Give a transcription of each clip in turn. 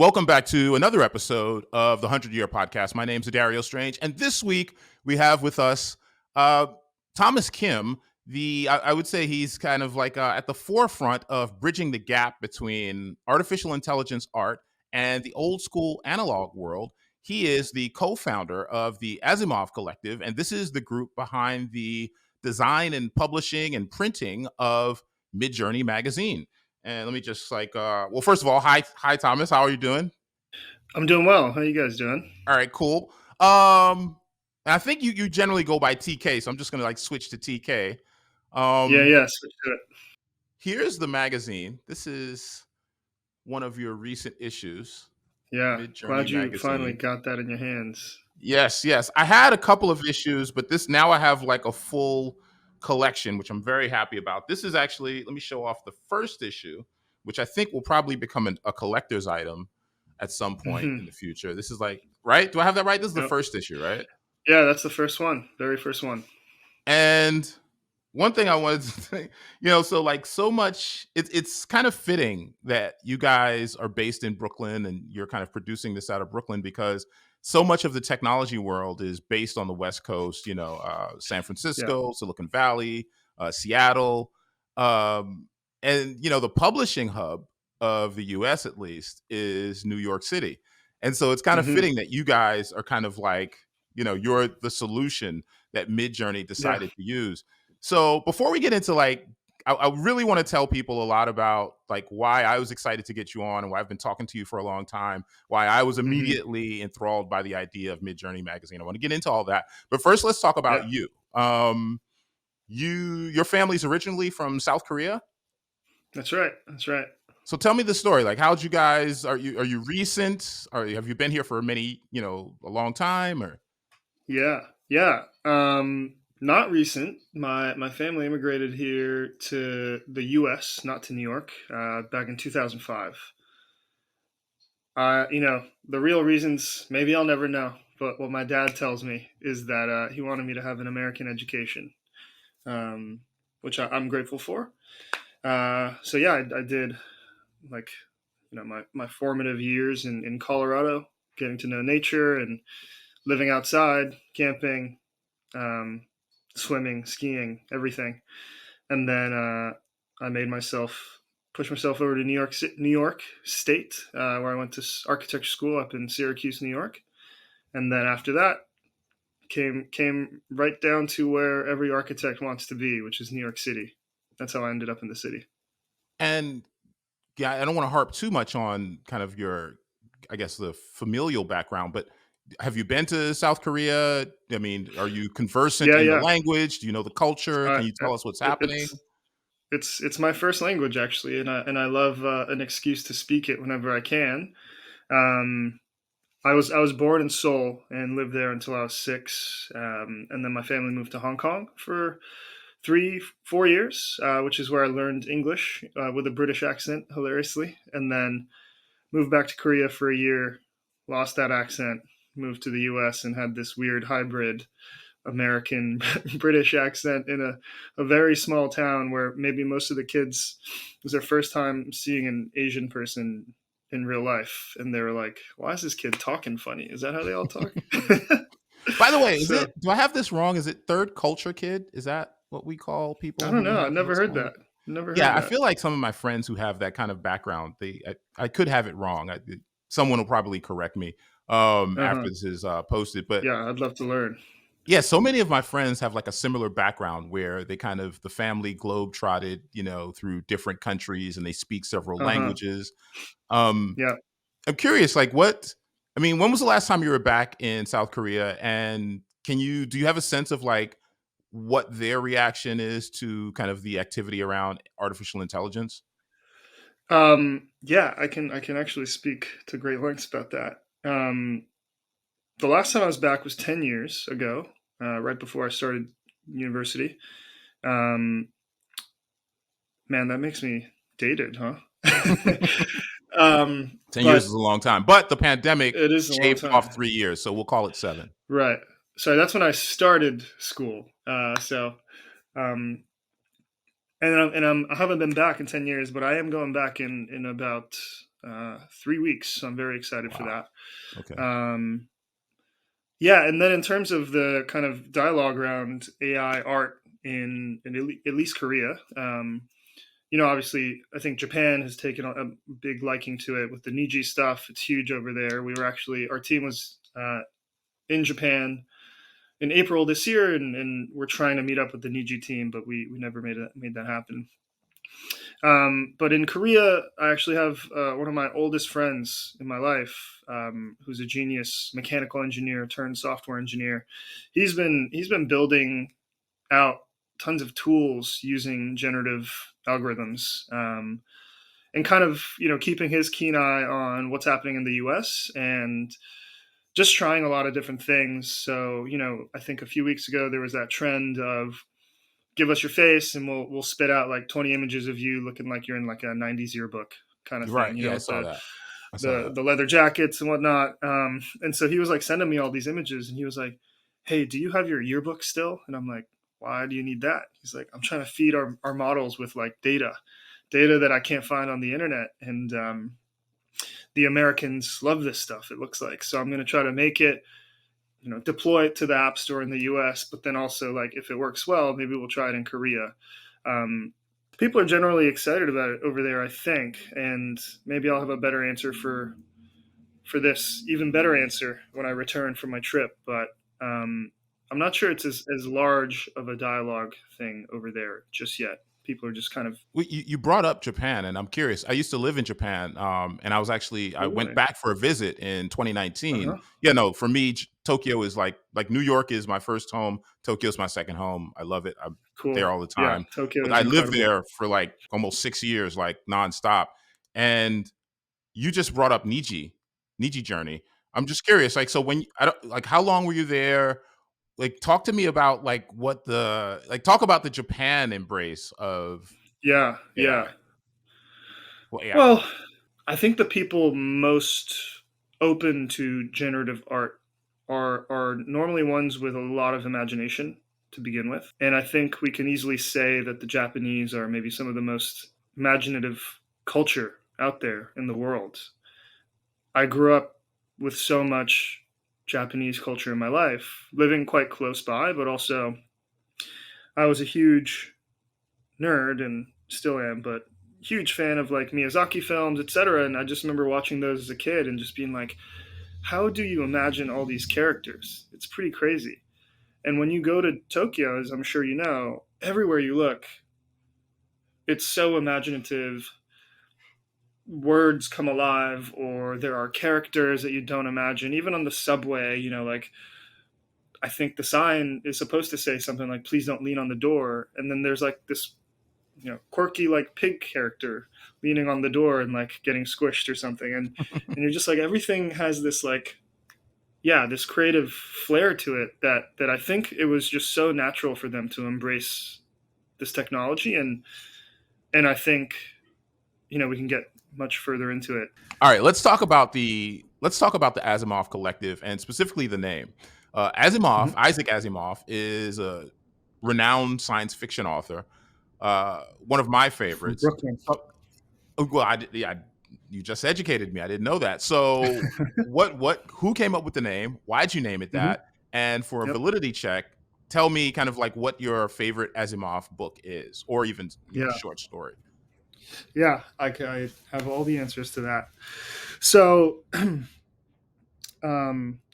welcome back to another episode of the 100 Year Podcast. My name's Dario Strange, and this week we have with us uh, Thomas Kim. I would say he's kind of like at the forefront of bridging the gap between artificial intelligence art and the old school analog world. He is the co-founder of the Asimov Collective, and this is the group behind the design and publishing and printing of Midjourney Magazine. And let me just well, first of all, hi, Thomas. How are you doing? I'm doing well. How you guys doing? All right, cool. I think you generally go by TK, so I'm just gonna like switch to TK. Yeah, Um, yeah. Switch to it. Here's the magazine. This is one of your recent issues, Yeah, Midjourney glad you finally Magazine. got that in your hands. Yes, yes. I had a couple of issues, but this now I have like a full collection, which I'm very happy about. This is actually, let me show off the first issue, which I think will probably become a collector's item at some point in the Hmm. future. This is like, right? Do I have that right? This is the Yep. first issue, right? Yeah, that's the first one. Very first one. And one thing I wanted to say, so like so much, it's kind of fitting that you guys are based in Brooklyn and you're kind of producing this out of Brooklyn because so much of the technology world is based on the West Coast, San Yeah. Francisco, Silicon Valley, Seattle. And, the publishing hub of the US at least is New York City. And so it's kind of Hmm. fitting that you guys are kind of like, you're the solution that Midjourney Yeah. decided to use. So before we get into like, I really want to tell people a lot about like why I was excited to get you on and why I've been talking to you for a long time, why I was Hmm. immediately enthralled by the idea of Midjourney Magazine. I want to get into all that, but first let's talk Yeah. about you. Your family's originally from South Korea, That's right. That's right. so tell me the story. Like, how'd you guys? Are you recent? Or have you been here for a long time? Or Yeah. Yeah. Not recent. My family immigrated here to the U.S., not to New York, back in 2005. The real reasons maybe I'll never know, but what my dad tells me is that he wanted me to have an American education, um, which I'm grateful for. So yeah, I did like my formative years in Colorado, getting to know nature and living outside, camping, um, swimming, skiing, everything. And then I made myself push myself over to New York State, where I went to architecture school up in Syracuse, New York. And then after that, came right down to where every architect wants to be, which is New York City. That's how I ended up in the city. and yeah, I don't want to harp too much on kind of your, I guess, the familial background, but have you been to South Korea? I mean, are you conversant Yeah, in the yeah. language? Do you know the culture? Uh, Can you tell us what's it, happening? it's my first language actually, and I love an excuse to speak it whenever I can. Um, I was born in Seoul and lived there until I was 6, and then my family moved to Hong Kong for 3 4 years, which is where I learned English with a British accent, hilariously, and then moved back to Korea for a year, lost that accent, moved to the U.S. and had this weird hybrid American British accent in a very small town where maybe most of the kids it was their first time seeing an Asian person in real life, and they were like, "Why is this kid talking funny? Is that how they all talk?" By the way, So do I have this wrong? Is it third culture kid? Is that what we call I people don't who know. I've have never those heard kind of? that. Never Yeah, heard I that. feel like some of my friends who have that kind of background, I could have it wrong. Someone will probably correct me Uh huh. after this is posted, but Yeah, I'd love to learn. yeah, so many of my friends have like a similar background where they kind of the family globe trotted, through different countries and they speak several Uh huh. languages. Um, Yeah. I'm curious, like I mean, when was the last time you were back in South Korea? And do you have a sense of like what their reaction is to kind of the activity around artificial intelligence? Yeah, I can actually speak to great lengths about that. The last time I was back was 10 years ago, right before I started university. Um, Man, that makes me dated, huh? 10 years is But a long time, but the pandemic it is a long shaved off time, 3 years, so we'll call it 7. right? So that's when I started school. Um, I haven't been back in 10 years, but I am going back in about 3 weeks. So I'm very excited for Wow. that. Okay. Um, yeah, and then in terms of the kind of dialogue around AI art at least Korea, obviously, I think Japan has taken a big liking to it with the Niji stuff. It's huge over there. Our team was in Japan in April this year, and we're trying to meet up with the Niji team, but we never made that happen. But in Korea, I actually have one of my oldest friends in my life, who's a genius mechanical engineer turned software engineer. He's been building out tons of tools using generative algorithms, and kind of keeping his keen eye on what's happening in the U.S. and just trying a lot of different things. So I think a few weeks ago there was that trend of give us your face and we'll spit out like 20 images of you looking like you're in like a 90s yearbook kind of Right. thing, Yeah, I with saw that. I saw the that. the leather jackets and whatnot. And so he was like sending me all these images, and he was like, "Hey, do you have your yearbook still?" And I'm like, "Why do you need that?" He's like, "I'm trying to feed our models with like data that I can't find on the internet, and the Americans love this stuff. It looks like, so I'm going to try to make it." Deploy it to the app store in the US, but then also like if it works well, maybe we'll try it in Korea. Um, People are generally excited about it over there, I think, and maybe I'll have a better answer for this, even better answer when I return from my trip. But I'm not sure it's as large of a dialogue thing over there just yet. People are just kind of, Well, you brought up Japan, and I'm curious. I used to live in Japan, and I went really, back for a visit in uh 2019. huh, Yeah, no, for me, Tokyo is like New York is my first home. Tokyo's my second home. I love it. I'm there cool, all the yeah, time. Tokyo But is I lived incredible. there for like almost 6 years, like nonstop. And you just brought up Niji Journey. I'm just curious, like, so I don't like, how long were you there? Like, talk to me about like talk about the Japan embrace of Yeah, yeah. AI. Well, AI. Well, I think the people most open to generative art are normally ones with a lot of imagination to begin with. And I think we can easily say that the Japanese are maybe some of the most imaginative culture out there in the world. I grew up with so much Japanese culture in my life, living quite close by, but also I was a huge nerd and still am, but huge fan of like Miyazaki films, etc. And I just remember watching those as a kid and just being like, how do you imagine all these characters? It's pretty crazy. And when you go to Tokyo, as I'm sure you know, everywhere you look, it's so imaginative. Words come alive, or there are characters that you don't imagine. Even on the subway, like I think the sign is supposed to say something like, please don't lean on the door. And then there's like this quirky like pig character leaning on the door and like getting squished or something, and you're just like everything has this like this creative flair to it that I think it was just so natural for them to embrace this technology, and I think we can get much further into it. All right, let's talk about the Asimov Collective and specifically the name. Mhm. Isaac Asimov, is a renowned science fiction author. One of my From favorites. Brooklyn. Well, yeah, you just educated me. I didn't know that. So, who came up with the name? Why'd you name it Hmm. that? And for a Yep. validity check, tell me kind of like what your favorite Asimov book is, or even Yeah, short story. yeah, I have all the answers to that. So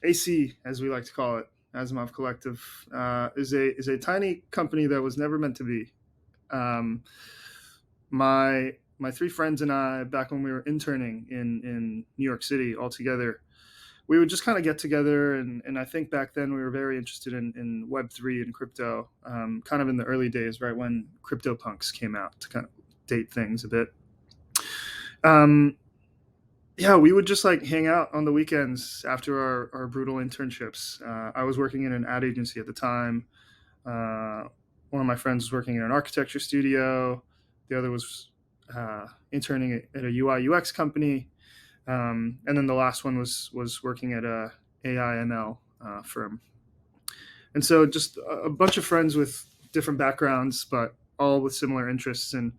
AC, as we like to call it, Asimov Collective, is a tiny company that was never meant to be. Um, my three friends and I, back when we were interning in New York City, all together, we would just kind of get together, and I think back then we were very interested in Web3 and crypto, kind of in the early days, right when CryptoPunks came out, to kind of date things a bit. Um, yeah, we would just like hang out on the weekends after our brutal internships. I was working in an ad agency at the time. Uh, One of my friends was working in an architecture studio. The other was interning at a UI UX company, and then the last one was working at a AI/ML firm. And so just a bunch of friends with different backgrounds, but all with similar interests. And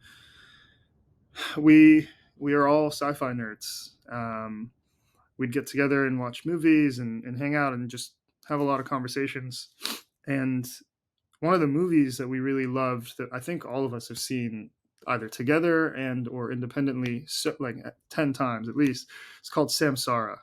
we we are all sci-fi nerds. We'd get together and watch movies and hang out and just have a lot of conversations. And one of the movies that we really loved that I think all of us have seen either together and or independently, so, like 10 times at least, it's called Samsara.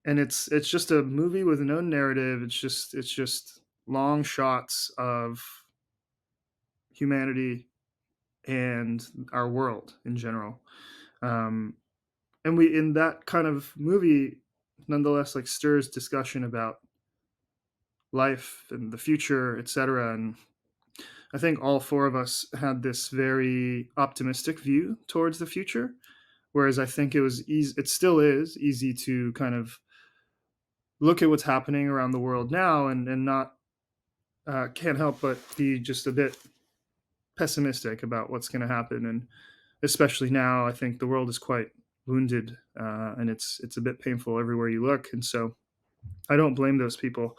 And it's just a movie with no narrative. It's just long shots of humanity and our world in general. Um, and we in that kind of movie, nonetheless, like stirs discussion about life and the future, etc. And I think all four of us had this very optimistic view towards the future. Whereas I think it was easy, it still is easy to kind of look at what's happening around the world now and not can't help but be just a bit pessimistic about what's going to happen. And especially now, I think the world is quite wounded, and it's a bit painful everywhere you look. And so I don't blame those people.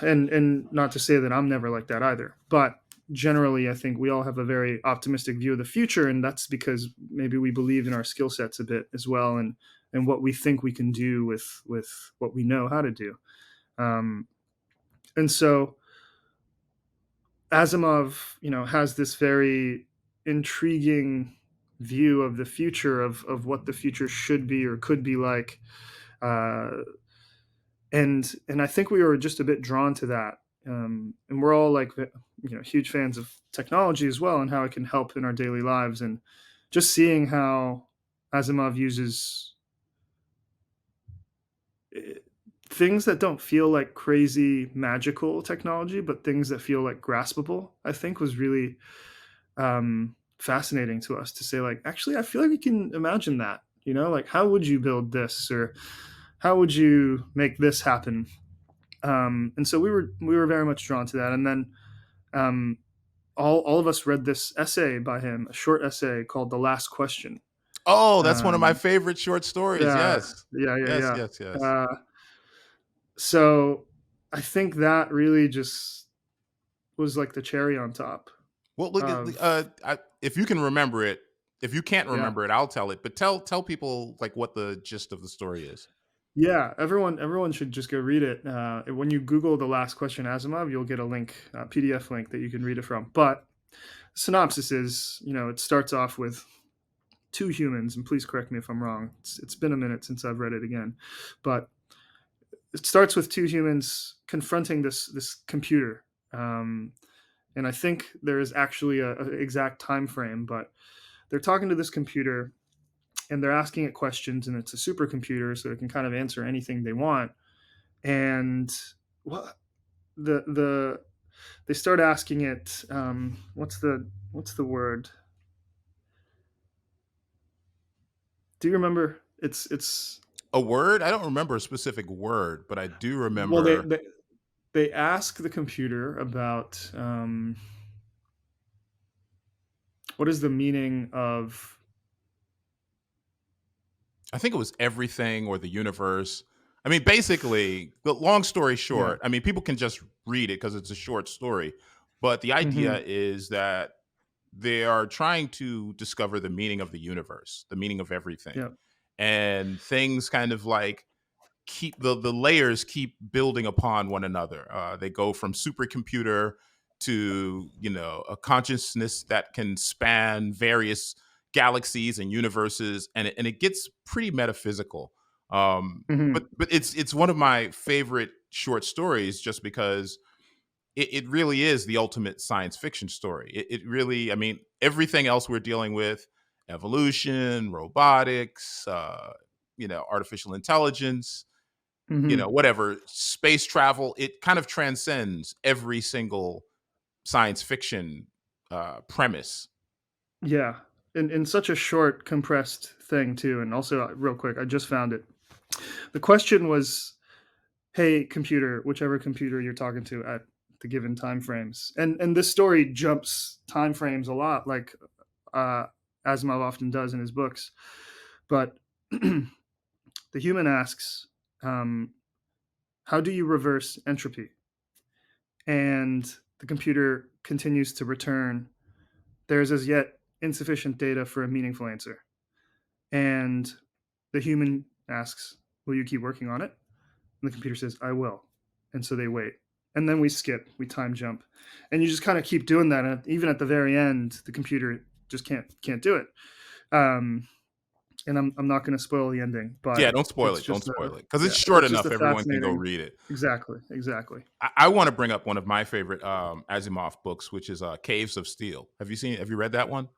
And not to say that I'm never like that either, but generally, I think we all have a very optimistic view of the future, and that's because maybe we believe in our skill sets a bit as well, and what we think we can do with what we know how to do. Um, and so Asimov, has this very intriguing view of the future of what the future should be or could be like, uh, and I think we were just a bit drawn to that. And we're all like, huge fans of technology as well and how it can help in our daily lives, and just seeing how Asimov uses eh, things that don't feel like crazy magical technology, but things that feel like graspable, I think was really fascinating to us to say, like, actually, I feel like we can imagine that, like, how would you build this, or how would you make this happen? And so we were very much drawn to that. And then um, all of us read this essay by him, a short essay called "The Last Question." Oh, that's one of my Um, favorite short stories. yeah, Yes. yeah, yeah, Yes, yeah. yes, yes. So I think that really just was like the cherry on top Well, look at of, if you can remember it. If you can't yeah, remember it, I'll tell it. But tell people like what the gist of the story is. yeah. Everyone should just go read it. When you Google "The Last Question" Asimov, you'll get a link, a PDF link that you can read it from. But synopsis is, it starts off with two humans, and please correct me if I'm wrong. It's been a minute since I've read it again, but it starts with two humans confronting this computer. Um, and I think there is actually a exact time frame, but they're talking to this computer and they're asking it questions, and it's a supercomputer, so it can kind of answer anything they want. And what the they start asking it, what's the word? Do you remember? It's A word? I don't remember a specific word, but I do well, they remember. they, they ask the computer about, what is the meaning of, I think it was everything or the universe. I mean, basically, the long story yeah. short, I mean, people can just read it because it's a short story. But the idea Hmm. is that they are trying to discover the meaning of the universe, the meaning of everything. Yeah. And things kind of like keep the layers keep building upon one another. They go from supercomputer to a consciousness that can span various galaxies and universes, and it gets pretty metaphysical. Hmm. But it's one of my favorite short stories just because it really is the ultimate science fiction story. It really, I mean, everything else we're dealing with, evolution, robotics, artificial intelligence, Hmm. whatever, space travel, it kind of transcends every single science fiction premise. Yeah. In such a short, compressed thing too. And also, real quick, I just found it. The question was, "Hey, computer," whichever computer you're talking to at the given time frames. And this story jumps time frames a lot, like uh, Asimov often does in his books. But the human asks, um, how do you reverse entropy? And the computer continues to return, there's as yet insufficient data for a meaningful answer. And the human asks, will you keep working on it? And the computer says, I will. And so they wait. And then we skip, we time jump. And you just kind of keep doing that. And even at the very end, the computer just can't do it. And I'm not going to spoil the ending, but Yeah, don't spoil it's it. Don't just spoil it because yeah, it's short it's just enough. a Everyone can go fascinating. read it. Exactly. I want to bring up one of my favorite Asimov books, which is Caves of Steel. Have you read that one?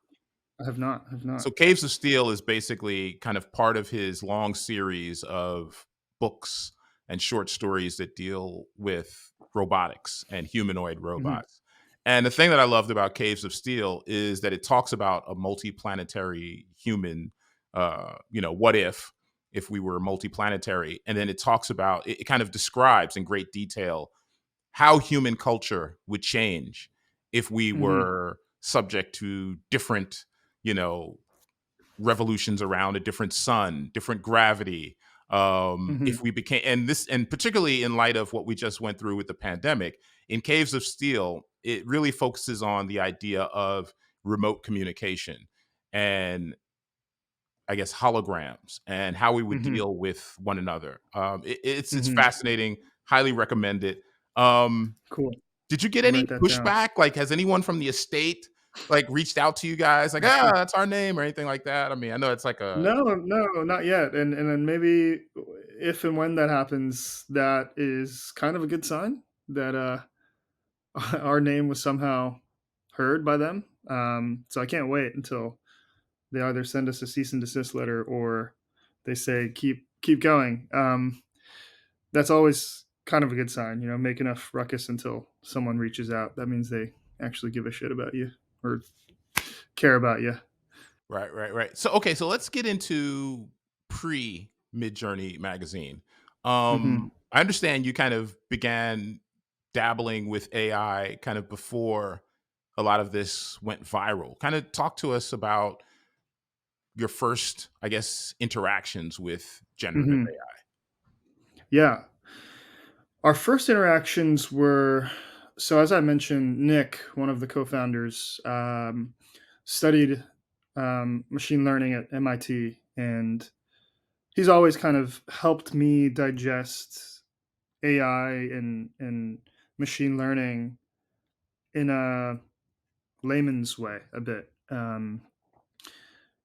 I have not. So Caves of Steel is basically kind of part of his long series of books and short stories that deal with robotics and humanoid Mm-hmm. robots. And the thing that I loved about Caves of Steel is that it talks about a multiplanetary human, what if we were multiplanetary? And then it talks about, it kind of describes in great detail how human culture would change if we Mm-hmm. were subject to different, you know, revolutions around a different sun, different gravity. Mm-hmm. If we became, and particularly in light of what we just went through with the pandemic, in Caves of Steel, it really focuses on the idea of remote communication and I guess holograms and how we would Mm-hmm. deal with one another. It's Mm-hmm. fascinating. Highly recommend it. Um, Cool. did you get I'll write any that down. pushback? Like, has anyone from the estate like reached out to you guys, like, that's our name or anything like that? I mean, I know it's like a No, not yet. And then maybe if and when that happens, that is kind of a good sign that our name was somehow heard by them. So I can't wait until they either send us a cease and desist letter or they say keep going. That's always kind of a good sign, make enough ruckus until someone reaches out. That means they actually give a shit about you or care about you. right. So okay, so let's get into pre Midjourney magazine. Hmm. I understand you kind of began dabbling with AI kind of before a lot of this went viral. Kind of talk to us about your first, I guess, interactions with generative Hmm. Yeah. Our first interactions were, so as I mentioned, Nick, one of the co-founders, studied machine learning at MIT, and he's always kind of helped me digest AI and machine learning in a layman's way a bit.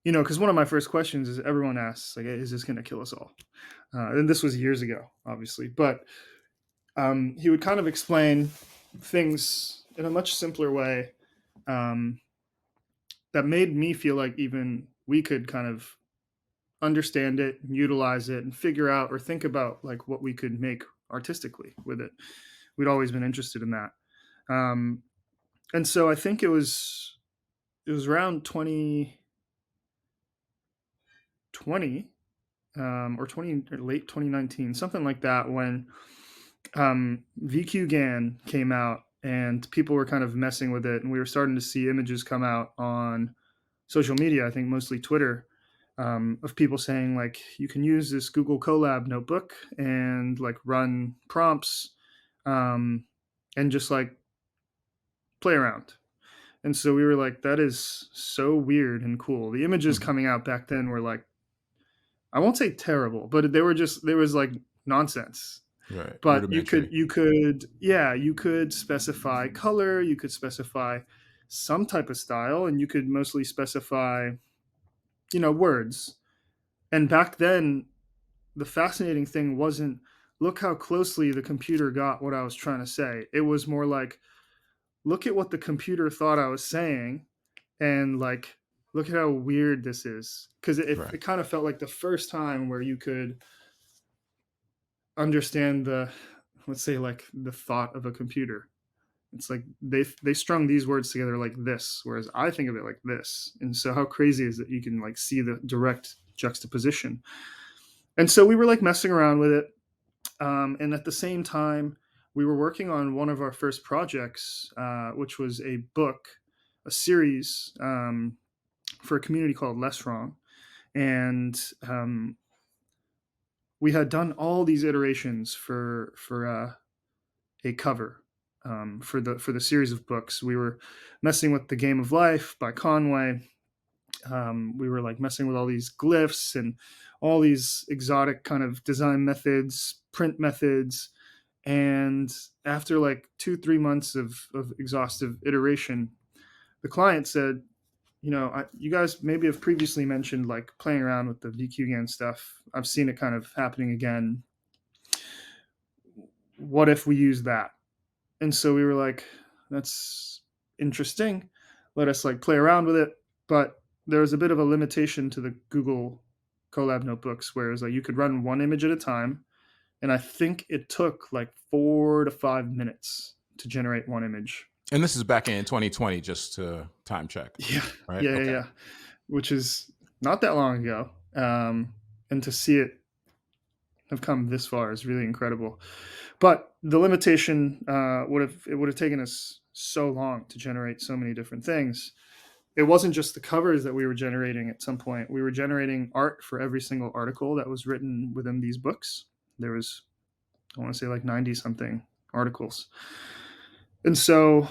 Because one of my first questions is everyone asks, like, is this going to kill us all? And this was years ago, obviously, but he would kind of explain things in a much simpler way, um, that made me feel like even we could kind of understand it, utilize it, and figure out or think about like what we could make artistically with it. We'd always been interested in that, um, and so I think it was around 2020, or 20 or late 2019, something like that, when VQ came out and people were kind of messing with it, and we were starting to see images come out on social media. I think mostly Twitter, of people saying like you can use this Google Colab notebook and like run prompts, um, and just like play around. And so we were like, that is so weird and cool. The images Mhm. coming out back then were like, I won't say terrible, but they were just there was like nonsense. Right, But you could rudimentary. you could yeah, you could specify color, you could specify some type of style, and you could mostly specify, words. And back then, the fascinating thing wasn't look how closely the computer got what I was trying to say. It was more like look at what the computer thought I was saying, and like look at how weird this is, because it Right. kind of felt like the first time where you could understand the, let's say, like the thought of a computer. It's like they strung these words together like this, whereas I think of it like this. And so how crazy is that you can like see the direct juxtaposition. And so we were like messing around with it, and at the same time, we were working on one of our first projects, which was a book, a series for a community called Less Wrong. And we had done all these iterations for a cover for the series of books. We were messing with the Game of Life by Conway. We were like messing with all these glyphs and all these exotic kind of design methods, print methods. And after like 2-3 months of exhaustive iteration, the client said, you guys maybe have previously mentioned like playing around with the VQGAN stuff. I've seen it kind of happening again. What if we use that? And so we were like, that's interesting. Let us like play around with it. But there was a bit of a limitation to the Google Colab notebooks, whereas like you could run one image at a time. And I think it took like 4 to 5 minutes to generate one image. And this is back in 2020, just to time check, Yeah, right? yeah, yeah, Okay. yeah. Which is not that long ago. And to see it have come this far is really incredible. But the limitation would have taken us so long to generate so many different things. It wasn't just the covers that we were generating at some point. We were generating art for every single article that was written within these books. There was, I want to say, like 90 something articles. And so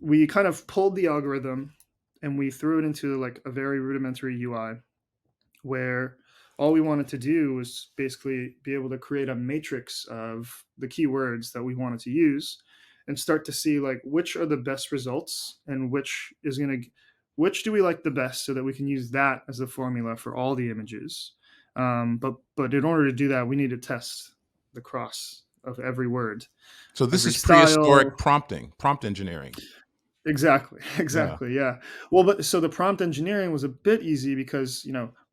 we kind of pulled the algorithm and we threw it into like a very rudimentary UI where all we wanted to do was basically be able to create a matrix of the keywords that we wanted to use and start to see like which are the best results and which do we like the best so that we can use that as the formula for all the images. But in order to do that, we need to test the cross of every word, So this every is prehistoric style. prompt engineering. Exactly, Yeah. exactly, yeah. Well, but so the prompt engineering was a bit easy because,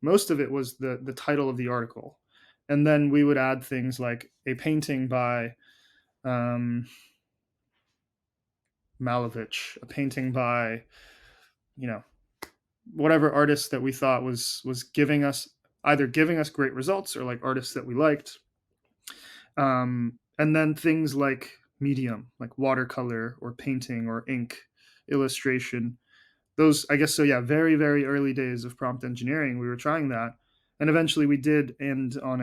most of it was the title of the article. And then we would add things like a painting by um, Malevich, a painting by, you know, whatever artist that we thought was giving us great results or like artists that we liked. And then things like medium, like watercolor or painting or ink, illustration. Those, I guess, so yeah, very very early days of prompt engineering we were trying that, and eventually we did end on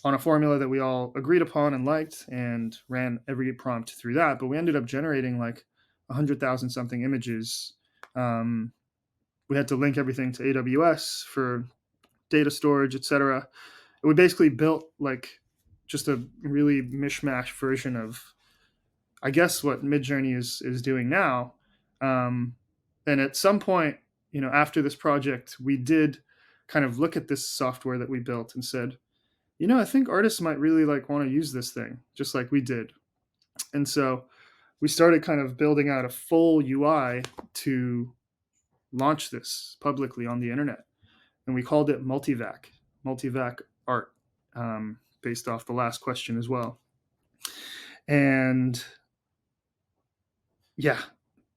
a formula that we all agreed upon and liked and ran every prompt through that, but we ended up generating like 100,000 something images. We had to link everything to AWS for data storage, etc. We basically built like just a really mishmash version of, I guess, what Midjourney is doing now. Um, and at some point, after this project, we did kind of look at this software that we built and said, I think artists might really like want to use this thing, just like we did. And so we started kind of building out a full UI to launch this publicly on the internet, and we called it Multivac Art, based off the last question as well. And yeah,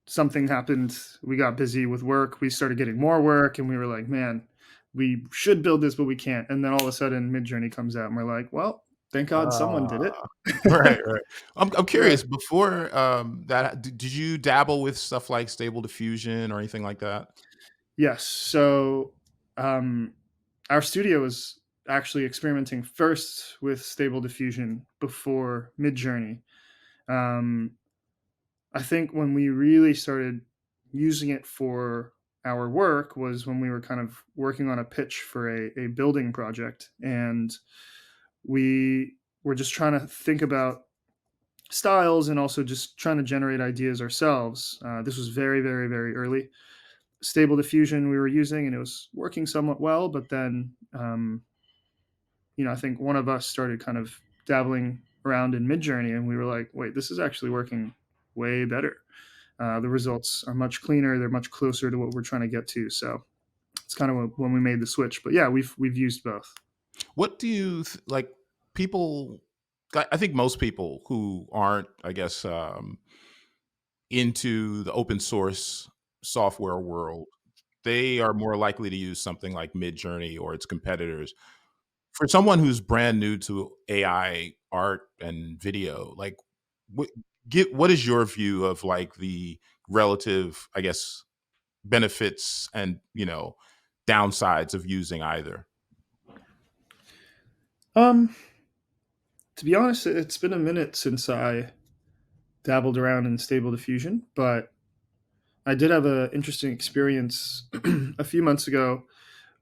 something happened. We got busy with work. We started getting more work, and we were like, man, we should build this, but we can't. And then all of a sudden, Midjourney comes out, and we're like, well, thank God someone did Uh, it. right, right. I'm Yeah. curious. Before that, did you dabble with stuff like Stable Diffusion or anything like that? Yes. So um, our studio was actually experimenting first with Stable Diffusion before Midjourney. Um, I think when we really started using it for our work was when we were kind of working on a pitch for a building project, and we were just trying to think about styles and also just trying to generate ideas ourselves. This was very very very early. Stable Diffusion we were using, and it was working somewhat well, but then I think one of us started kind of dabbling around in Midjourney, and we were like, wait, this is actually working way better. The results are much cleaner. They're much closer to what we're trying to get to. So it's kind of when we made the switch. But yeah, we've used both. What do you like? People, I think most people who aren't, I guess, into the open source software world, they are more likely to use something like Midjourney or its competitors. For someone who's brand new to AI art and video, like what what is your view of like the relative, I guess, benefits and downsides of using either? Um, to be honest, it's been a minute since I dabbled around in Stable Diffusion, but I did have an interesting experience a few months ago.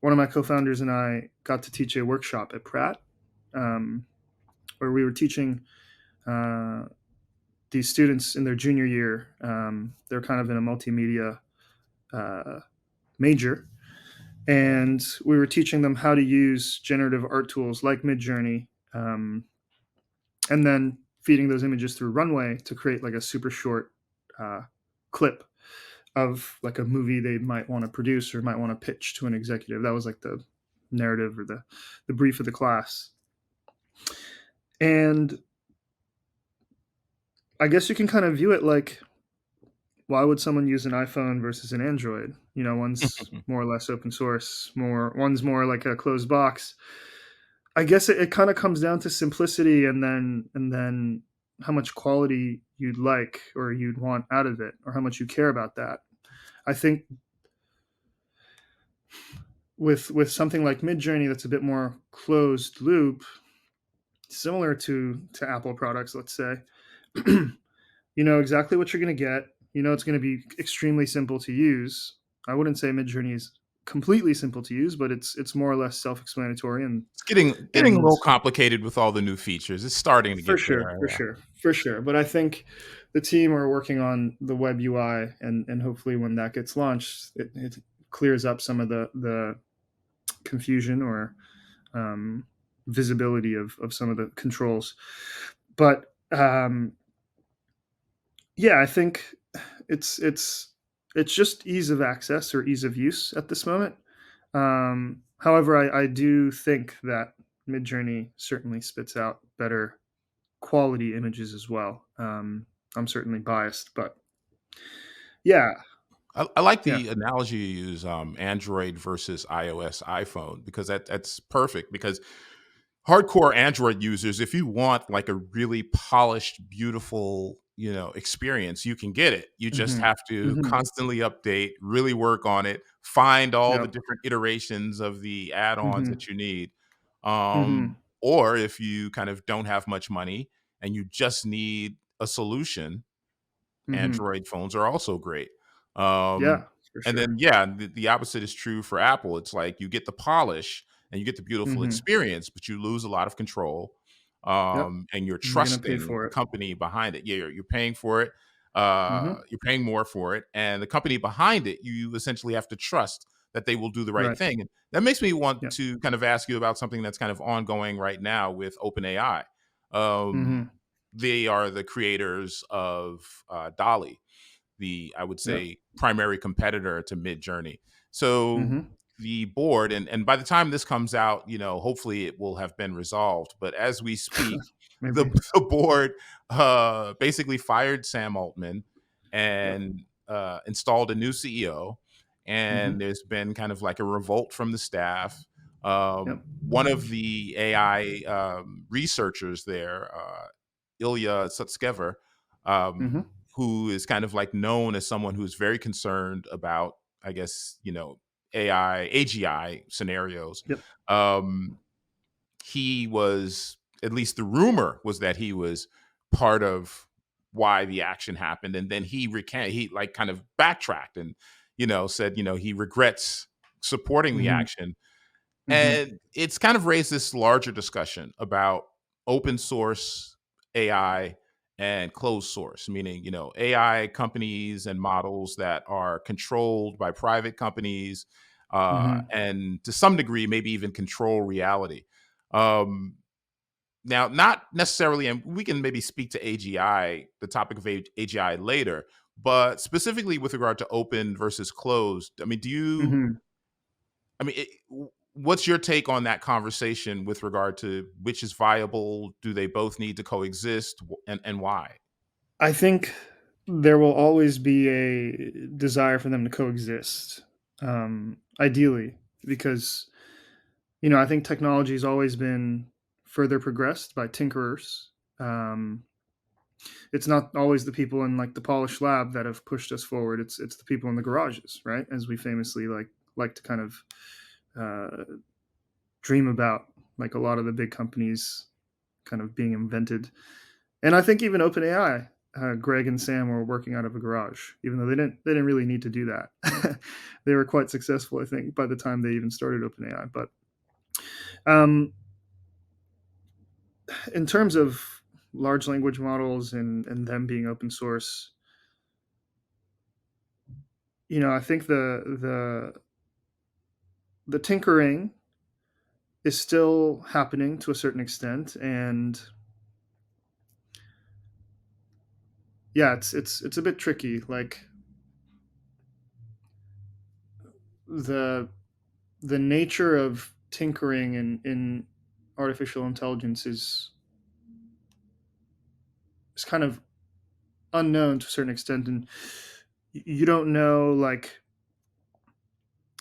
One of my co-founders and I got to teach a workshop at Pratt, um, where we were teaching uh, these students in their junior year. They're kind of in a multimedia uh, major, and we were teaching them how to use generative art tools like Midjourney, and then feeding those images through Runway to create like a super short uh, clip of like a movie they might want to produce or might want to pitch to an executive. That was like the narrative or the brief of the class. And I guess you can kind of view it like, why would someone use an iPhone versus an Android? You know, one's more or less open source, one's more like a closed box. I guess it kind of comes down to simplicity, and then how much quality you'd like or you'd want out of it, or how much you care about that. I think with something like Midjourney that's a bit more closed loop, similar to Apple products, let's say, you know exactly what you're going to get. You know it's going to be extremely simple to use. I wouldn't say Midjourney is completely simple to use, but it's more or less self-explanatory, It's getting a and little complicated with all the new features. It's starting to for get sure, there. for Yeah. sure, for sure. But I think the team are working on the web UI, and hopefully when that gets launched, it clears up some of the confusion or um, visibility of some of the controls. But yeah, I think it's it's it's just ease of access or ease of use at this moment. However, I do think that Midjourney certainly spits out better quality images as well. I'm certainly biased, but yeah, I like yeah, the analogy you use, Android versus iOS, iPhone, because that's perfect. Because hardcore Android users, if you want like a really polished, beautiful, experience, you can get it. You just hmm have to hmm constantly update, really work on it, find all the yep, different iterations of the add-ons hmm that you need. hmm Or if you kind of don't have much money and you just need a solution, hmm Android phones are also great. Um, yeah, for and then, sure. yeah, the opposite is true for Apple. It's like you get the polish and you get the beautiful hmm experience, but you lose a lot of control. Yep, And you're and you're gonna pay trusting for the it. company behind it. Yeah, you're paying for it. Hmm You're paying more for it, and the company behind it, you essentially have to trust that they will do the right Right. thing. And that makes me want Yeah. to kind of ask you about something that's kind of ongoing right now with OpenAI. Um, hmm they are the creators of Dolly, the, I would Yep. say, primary competitor to Midjourney. So hmm the board, and by the time this comes out, hopefully it will have been resolved. But as we speak, the, Maybe. the board basically fired Sam Altman Yep. and installed a new CEO. And hmm there's been kind of like a revolt from the staff. Yep. One of the AI researchers there, Ilya Sutskever, hmm who is kind of like known as someone who's very concerned about, I guess, AI, AGI scenarios. Yep. Um, he was, at least the rumor was that he was part of why the action happened. And then he like kind of backtracked and, said, he regrets supporting the hmm action. hmm And it's kind of raised this larger discussion about open source AI and closed source, meaning, AI companies and models that are controlled by private companies, hmm and to some degree, maybe even control reality. Um, Now, not necessarily, and we can maybe speak to AGI, the topic of AGI later, but specifically with regard to open versus closed. I mean, hmm what's your take on that conversation with regard to which is viable? Do they both need to coexist, and why? I think there will always be a desire for them to coexist, ideally, because I think technology has always been further progressed by tinkerers. Um, it's not always the people in like the polished lab that have pushed us forward. It's the people in the garages, right? As we famously like to kind of uh, dream about, like a lot of the big companies kind of being invented. And I think even OpenAI, Greg and Sam were working out of a garage, even though they didn't really need to do that. They were quite successful, I think, by the time they even started OpenAI. But um, in terms of large language models and them being open source, I think the tinkering is still happening to a certain extent, and yeah, it's a bit tricky. Like the the nature of tinkering in artificial intelligence is kind of unknown to a certain extent, and you don't know, like,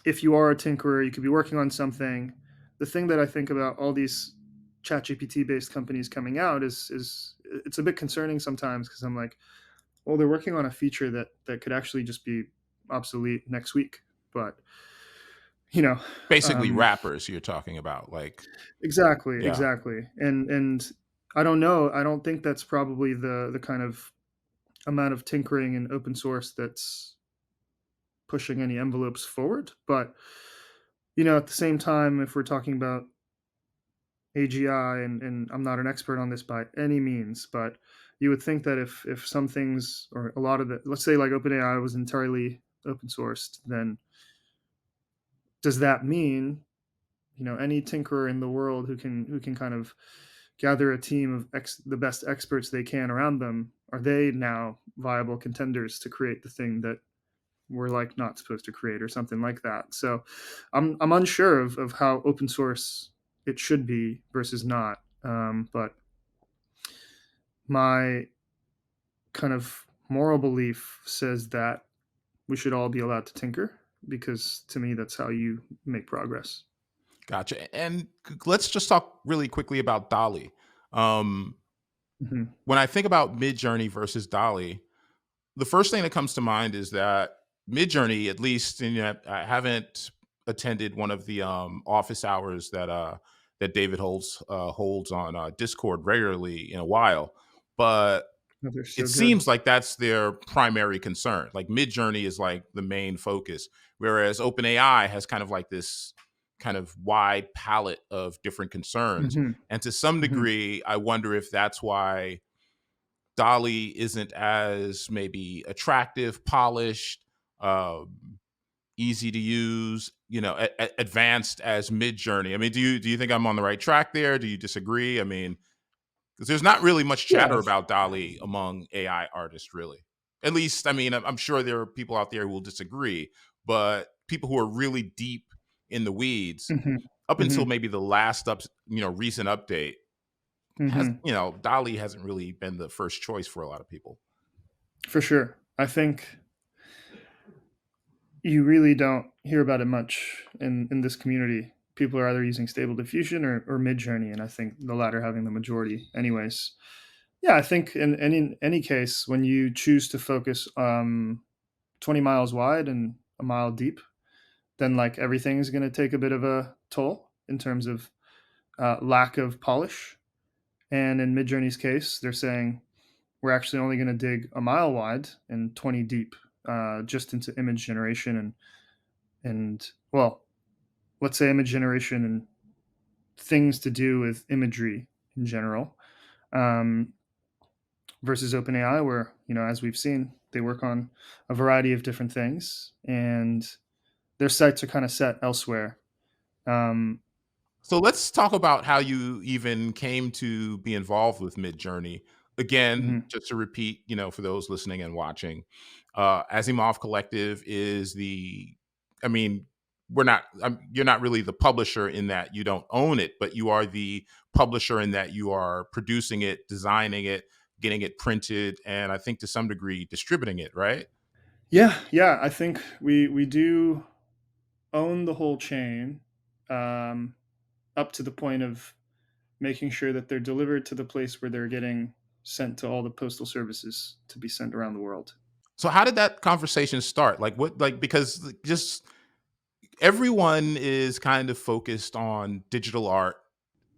if you are a tinkerer, you could be working on something. The thing that I think about all these ChatGPT based companies coming out is it's a bit concerning sometimes, because I'm like, well, they're working on a feature that could actually just be obsolete next week. But you know, Basically, um, rappers you're talking about, like, exactly, yeah. exactly, and I don't know. I don't think that's probably the kind of amount of tinkering and open source that's pushing any envelopes forward. But at the same time, if we're talking about AGI, and I'm not an expert on this by any means, but you would think that if some things, or a lot of the, let's say like OpenAI was entirely open sourced, then does that mean any tinkerer in the world who can kind of gather a team of the best experts they can around them, are they now viable contenders to create the thing that we're like not supposed to create, or something like that? So I'm unsure of how open source it should be versus not. But my kind of moral belief says that we should all be allowed to tinker, because to me that's how you make progress. Gotcha. And let's just talk really quickly about Dolly. Um, Hmm. when I think about Midjourney versus Dolly, the first thing that comes to mind is that Midjourney, at least, and I haven't attended one of the office hours that David holds on Discord regularly in a while, but Oh, they're so it good. seems like that's their primary concern. Like Midjourney is like the main focus, whereas OpenAI has kind of like this kind of wide palette of different concerns. Hmm. And to some Hmm. degree, I wonder if that's why Dolly isn't as maybe attractive, polished, easy to use, advanced as Midjourney. I mean, do you think I'm on the right track there? Do you disagree? I mean, because there's not really much chatter Yeah. about Dolly among AI artists, really. At least, I mean, I'm sure there are people out there who will disagree, but people who are really deep in the weeds, Hmm. up Hmm. until maybe the last recent update, has Hmm. Dolly hasn't really been the first choice for a lot of people. For sure. I think you really don't hear about it much in this community. People are either using Stable Diffusion or Midjourney, and I think the latter having the majority. Anyways, yeah, I think in any case, when you choose to focus 20 miles wide and a mile deep, then like everything's going to take a bit of a toll in terms of lack of polish. And in Midjourney's case, they're saying we're actually only going to dig a mile wide and 20 deep, just into image generation and well, let's say image generation and things to do with imagery in general, um, versus OpenAI, where as we've seen, they work on a variety of different things, and their sights are kind of set elsewhere. Um, So let's talk about how you even came to be involved with Midjourney. Again, mhm. just to repeat, for those listening and watching, Asimov Collective is I mean, you're not really the publisher in that you don't own it, but you are the publisher in that you are producing it, designing it, getting it printed, and I think to some degree distributing it, right? Yeah, yeah, I think we do own the whole chain. Um, up to the point of making sure that they're delivered to the place where they're getting sent to all the postal services to be sent around the world. So how did that conversation start? Like what like because just everyone is kind of focused on digital art,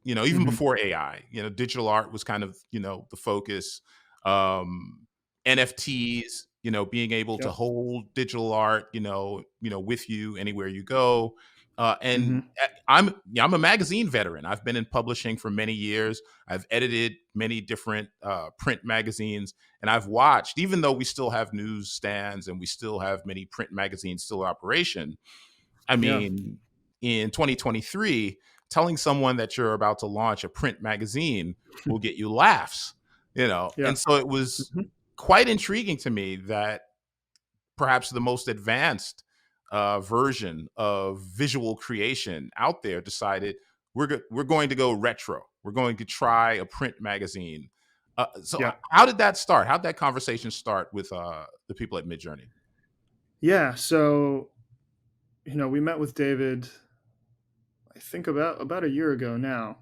even Hmm. before AI. Digital art was kind of, the focus. Um NFTs, being able to Yep. hold digital art, with you anywhere you go. And Hmm. I'm a magazine veteran. I've been in publishing for many years. I've edited many different print magazines, and I've watched, even though we still have newsstands and we still have many print magazines still in operation. I Yeah. mean, in 2023, telling someone that you're about to launch a print magazine will get you laughs, Yeah. And so it was Hmm. quite intriguing to me that perhaps the most advanced version of visual creation out there decided we're going to go retro. We're going to try a print magazine. So Yeah. how did that start? How did that conversation start with the people at Midjourney? Yeah. So, we met with David, I think about a year ago now.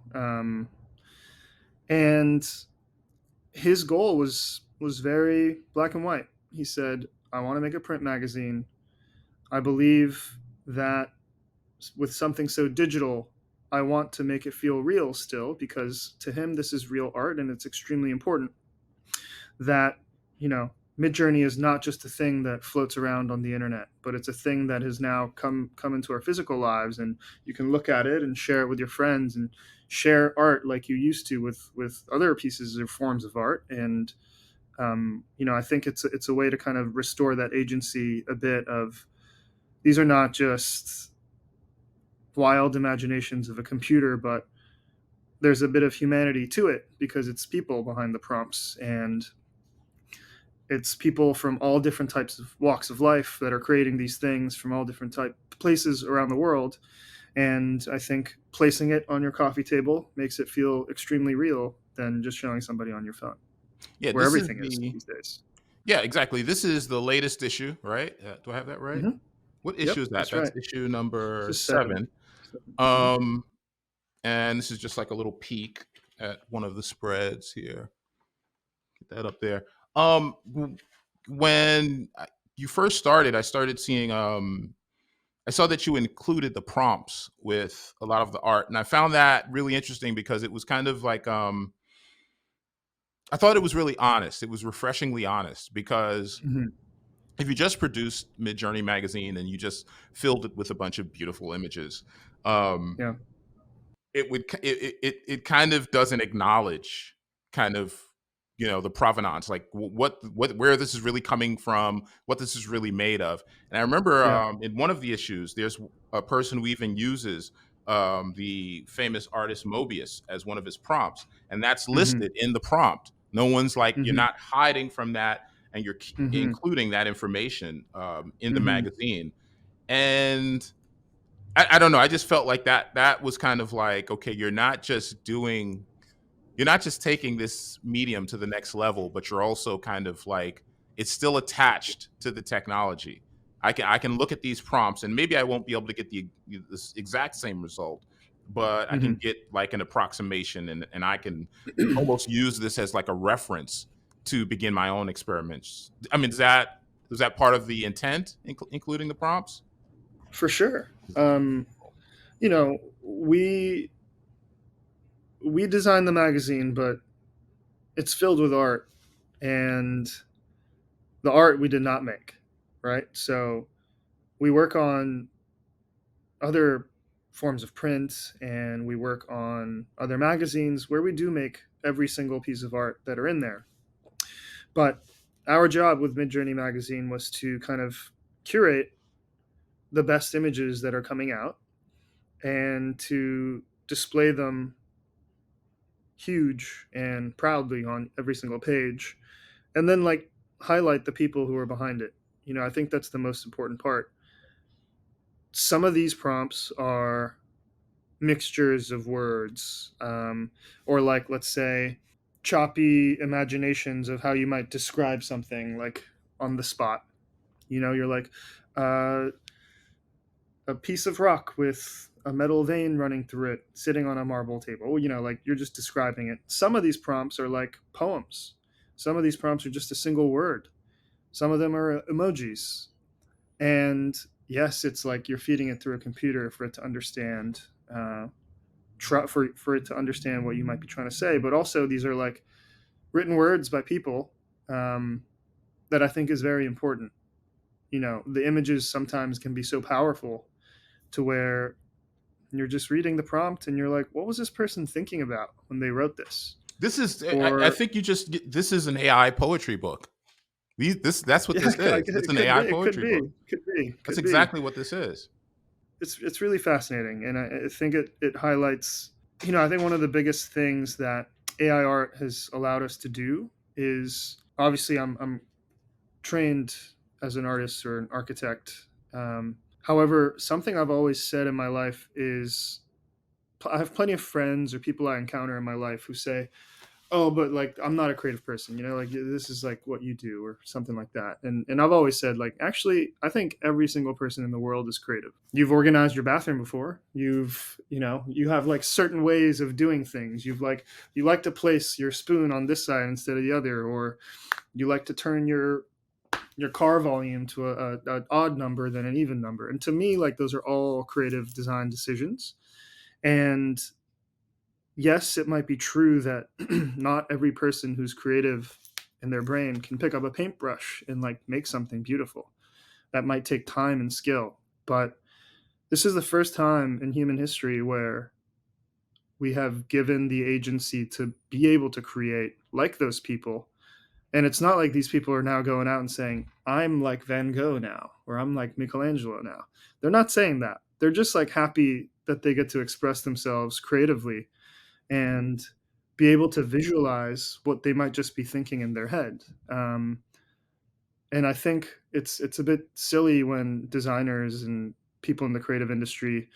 And his goal was very black and white. He said, "I want to make a print magazine. I believe that with something so digital, I want to make it feel real still, because to him this is real art and it's extremely important that, you know, Midjourney is not just a thing that floats around on the internet, but it's a thing that has now come into our physical lives, and you can look at it and share it with your friends and share art like you used to with other pieces or forms of art." And I think it's a way to kind of restore that agency a bit of, these are not just wild imaginations of a computer, but there's a bit of humanity to it because it's people behind the prompts, and it's people from all different types of walks of life that are creating these things from all different type places around the world. And I think placing it on your coffee table makes it feel extremely real than just showing somebody on your phone, Yeah, where this is everything is the these days. Yeah, exactly. This is the latest issue, right? Do I have that right? Hmm. What issue Yep, is that? that's That's right. issue This number is seven. 7. 7. Hmm. Um, and this is just like a little peek at one of the spreads here. Get that up there. When you first started, I started seeing. I saw that you included the prompts with a lot of the art, and I found that really interesting because it was kind of like I thought it was really honest. It was refreshingly honest because Hmm. if you just produced Midjourney Magazine and you just filled it with a bunch of beautiful images, um, Yeah. it kind of doesn't acknowledge kind of the provenance, like what where this is really coming from, what this is really made of. And I remember Yeah. in one of the issues, there's a person who even uses the famous artist Mobius as one of his prompts, and that's Hmm. listed in the prompt. No one's like, you're Hmm. not hiding from that, and you're Hmm. including that information in the Hmm. magazine. And I don't know. I just felt like that was kind of like, okay, you're not just taking this medium to the next level, but you're also kind of like, it's still attached to the technology. I can look at these prompts and maybe I won't be able to get this exact same result, but I can Hmm. get like an approximation, and I can almost use this as like a reference to begin my own experiments. I mean, is that part of the intent, including the prompts? For sure. You know, we designed the magazine, but it's filled with art, and the art we did not make, right? So we work on other forms of print, and we work on other magazines where we do make every single piece of art that are in there. But our job with Midjourney Magazine was to kind of curate the best images that are coming out and to display them huge and proudly on every single page, and then like highlight the people who are behind it. I think that's the most important part. Some of these prompts are mixtures of words, or like, let's say, choppy imaginations of how you might describe something like on the spot. You're like, uh, a piece of rock with a metal vein running through it, sitting on a marble table. Like you're just describing it. Some of these prompts are like poems. Some of these prompts are just a single word. Some of them are emojis. And yes, it's like you're feeding it through a computer for it to understand, for it to understand what you might be trying to say. But also, these are like written words by people, that I think is very important. The images sometimes can be so powerful to where you're just reading the prompt and you're like, what was this person thinking about when they wrote this? This is, I Or think this is an AI poetry book. That's what yeah, this is. It's it an could be, AI it could poetry be, book. could be, That's could be. exactly what this is. It's really fascinating, and I think it highlights. I think one of the biggest things that AI art has allowed us to do is, obviously I'm trained as an artist or an architect. However, something I've always said in my life is, I have plenty of friends or people I encounter in my life who say, oh, but like I'm not a creative person, like this is like what you do or something like that. And I've always said, like, actually I think every single person in the world is creative. You've organized your bathroom before. You have like certain ways of doing things. You like to place your spoon on this side instead of the other, or you like to turn your car volume to a odd number than an even number. And to me, like, those are all creative design decisions. And yes, it might be true that not every person who's creative in their brain can pick up a paintbrush and like make something beautiful. That might take time and skill. But this is the first time in human history where we have given the agency to be able to create like those people. And it's not like these people are now going out and saying, I'm like Van Gogh now, or I'm like Michelangelo now. They're not saying that. They're just like happy that they get to express themselves creatively and be able to visualize what they might just be thinking in their head. And I think it's a bit silly when designers and people in the creative industry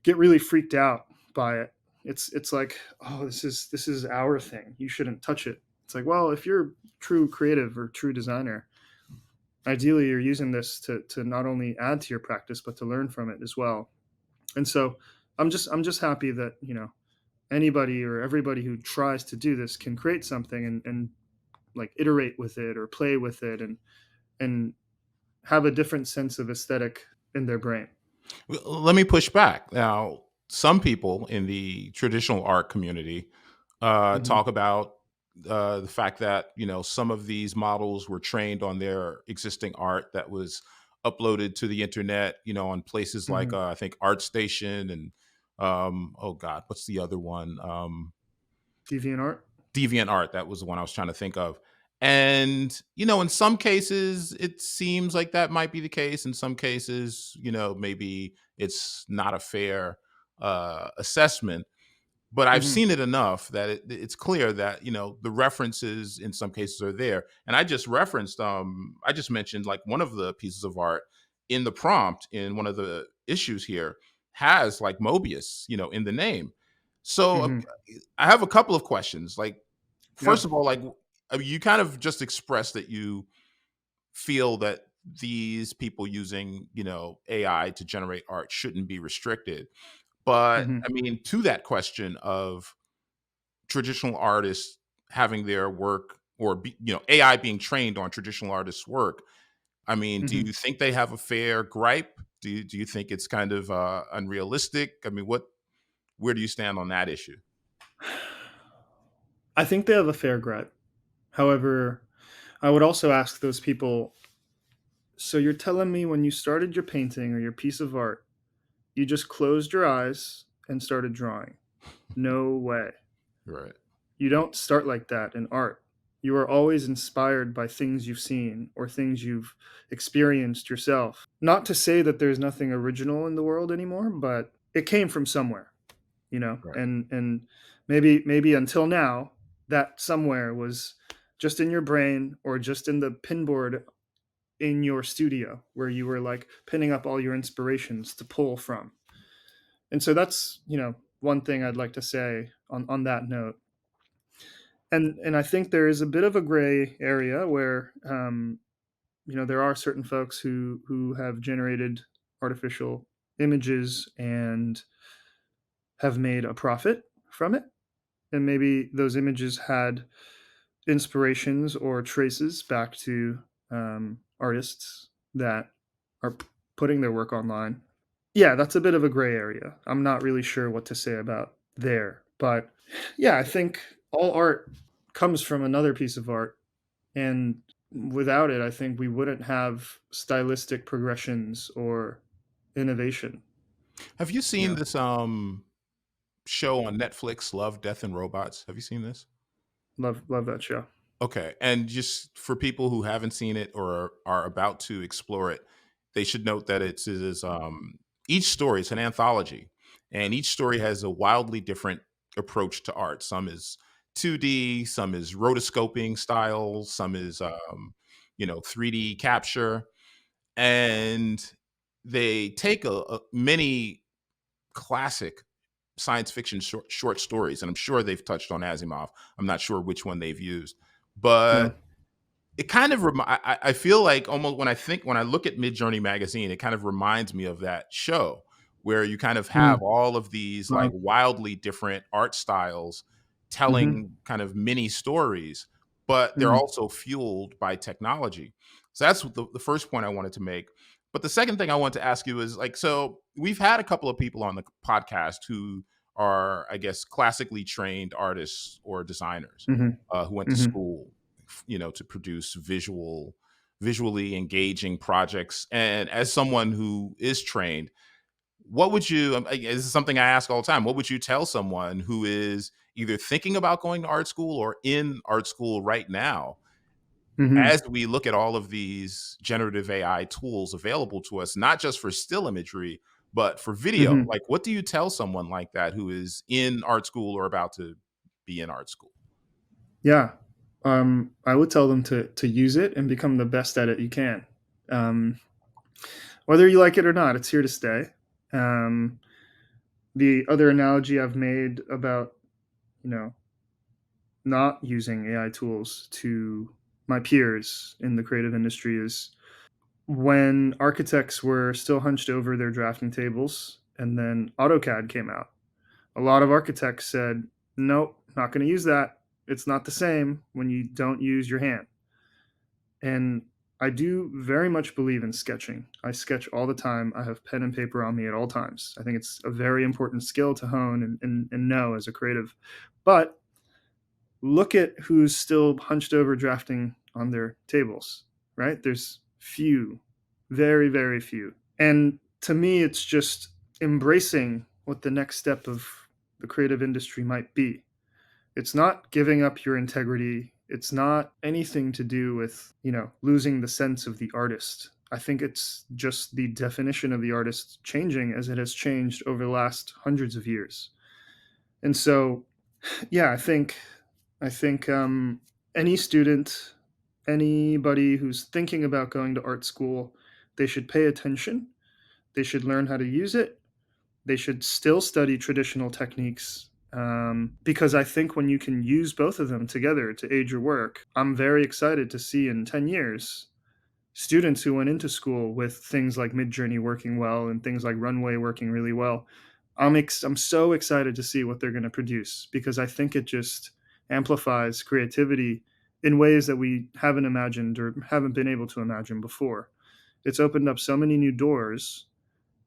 get really freaked out by it. It's like, oh, this is our thing. You shouldn't touch it. It's like, well, if you're true creative or true designer, ideally you're using this to not only add to your practice but to learn from it as well. And so I'm just happy that anybody or everybody who tries to do this can create something and like iterate with it or play with it and have a different sense of aesthetic in their brain. Let me push back. Now, some people in the traditional art community Hmm. talk about the fact that some of these models were trained on their existing art that was uploaded to the internet. On places like Hmm. I think ArtStation and oh God, what's the other one? Deviant art. DeviantArt. That was the one I was trying to think of. And in some cases, it seems like that might be the case. In some cases, maybe it's not a fair assessment. But I've Hmm. seen it enough that it's clear that the references in some cases are there. And I just mentioned like one of the pieces of art in the prompt in one of the issues here has like Mobius, in the name. So Hmm. I have a couple of questions. Like, Yeah. first of all, like, I mean, you kind of just expressed that you feel that these people using, AI to generate art shouldn't be restricted. But Hmm. I mean, to that question of traditional artists having their work or AI being trained on traditional artists' work, I mean, do Hmm. you think they have a fair gripe? Do you think it's kind of unrealistic? I mean, where do you stand on that issue? I think they have a fair gripe. However, I would also ask those people, so you're telling me when you started your painting or your piece of art, you just closed your eyes and started drawing? No way. Right. You don't start like that in art. You are always inspired by things you've seen or things you've experienced yourself. Not to say that there's nothing original in the world anymore, but it came from somewhere, Right. and maybe until now that somewhere was just in your brain or just in the pinboard in your studio where you were like pinning up all your inspirations to pull from. And so that's, one thing I'd like to say on that note. And I think there is a bit of a gray area where, there are certain folks who have generated artificial images and have made a profit from it. And maybe those images had inspirations or traces back to artists that are putting their work online. Yeah, that's a bit of a gray area. I'm not really sure what to say about there. But yeah, I think all art comes from another piece of art. And without it, I think we wouldn't have stylistic progressions or innovation. Have you You seen know, this show on Netflix, Love, Death, and Robots? Have you seen this? love that show. Okay, and just for people who haven't seen it or are about to explore it, they should note that each story is an anthology, and each story has a wildly different approach to art. Some is 2D, some is rotoscoping style, some is 3D capture, and they take many classic science fiction short stories, and I'm sure they've touched on Asimov. I'm not sure which one they've used, No. but it kind of I feel like almost when I look at Midjourney Magazine, it kind of reminds me of that show where you kind of have Mm. all of these like Wow. wildly different art styles Mm-hmm. telling kind of mini stories, but they're Mm. also fueled by technology. So that's what the first point I wanted to make. But the second thing I want to ask you is like, so we've had a couple of people on the podcast who are, I guess, classically trained artists or designers who went Mm-hmm. to Mm-hmm. school, to produce visually engaging projects. And as someone who is trained, what would you this is something I ask all the time, what would you tell someone who is either thinking about going to art school or in art school right now, Mm-hmm. as we look at all of these generative AI tools available to us, not just for still imagery, but for video? Mm-hmm. Like, what do you tell someone like that who is in art school or about to be in art school? Yeah. I would tell them to use it and become the best at it you can. Um, whether you like it or not, it's here to stay. Um, the other analogy I've made about, you know, not using AI tools to my peers in the creative industry is when architects were still hunched over their drafting tables and then AutoCAD came out. A lot of architects said, nope, not going to use that. It's not the same when you don't use your hand. And I do very much believe in sketching. I sketch all the time. I have pen and paper on me at all times. I think it's a very important skill to hone and know as a creative. But look at who's still hunched over drafting on their tables, right? There's few, very, very few. And to me, it's just embracing what the next step of the creative industry might be. It's not giving up your integrity. It's not anything to do with, losing the sense of the artist. I think it's just the definition of the artist changing as it has changed over the last hundreds of years. And so, yeah, I think any student, anybody who's thinking about going to art school, they should pay attention. They should learn how to use it. They should still study traditional techniques, because I think when you can use both of them together to aid your work, I'm very excited to see in 10 years students who went into school with things like Midjourney working well and things like Runway working really well. I'm so excited to see what they're going to produce because I think it just amplifies creativity in ways that we haven't imagined or haven't been able to imagine before. It's opened up so many new doors,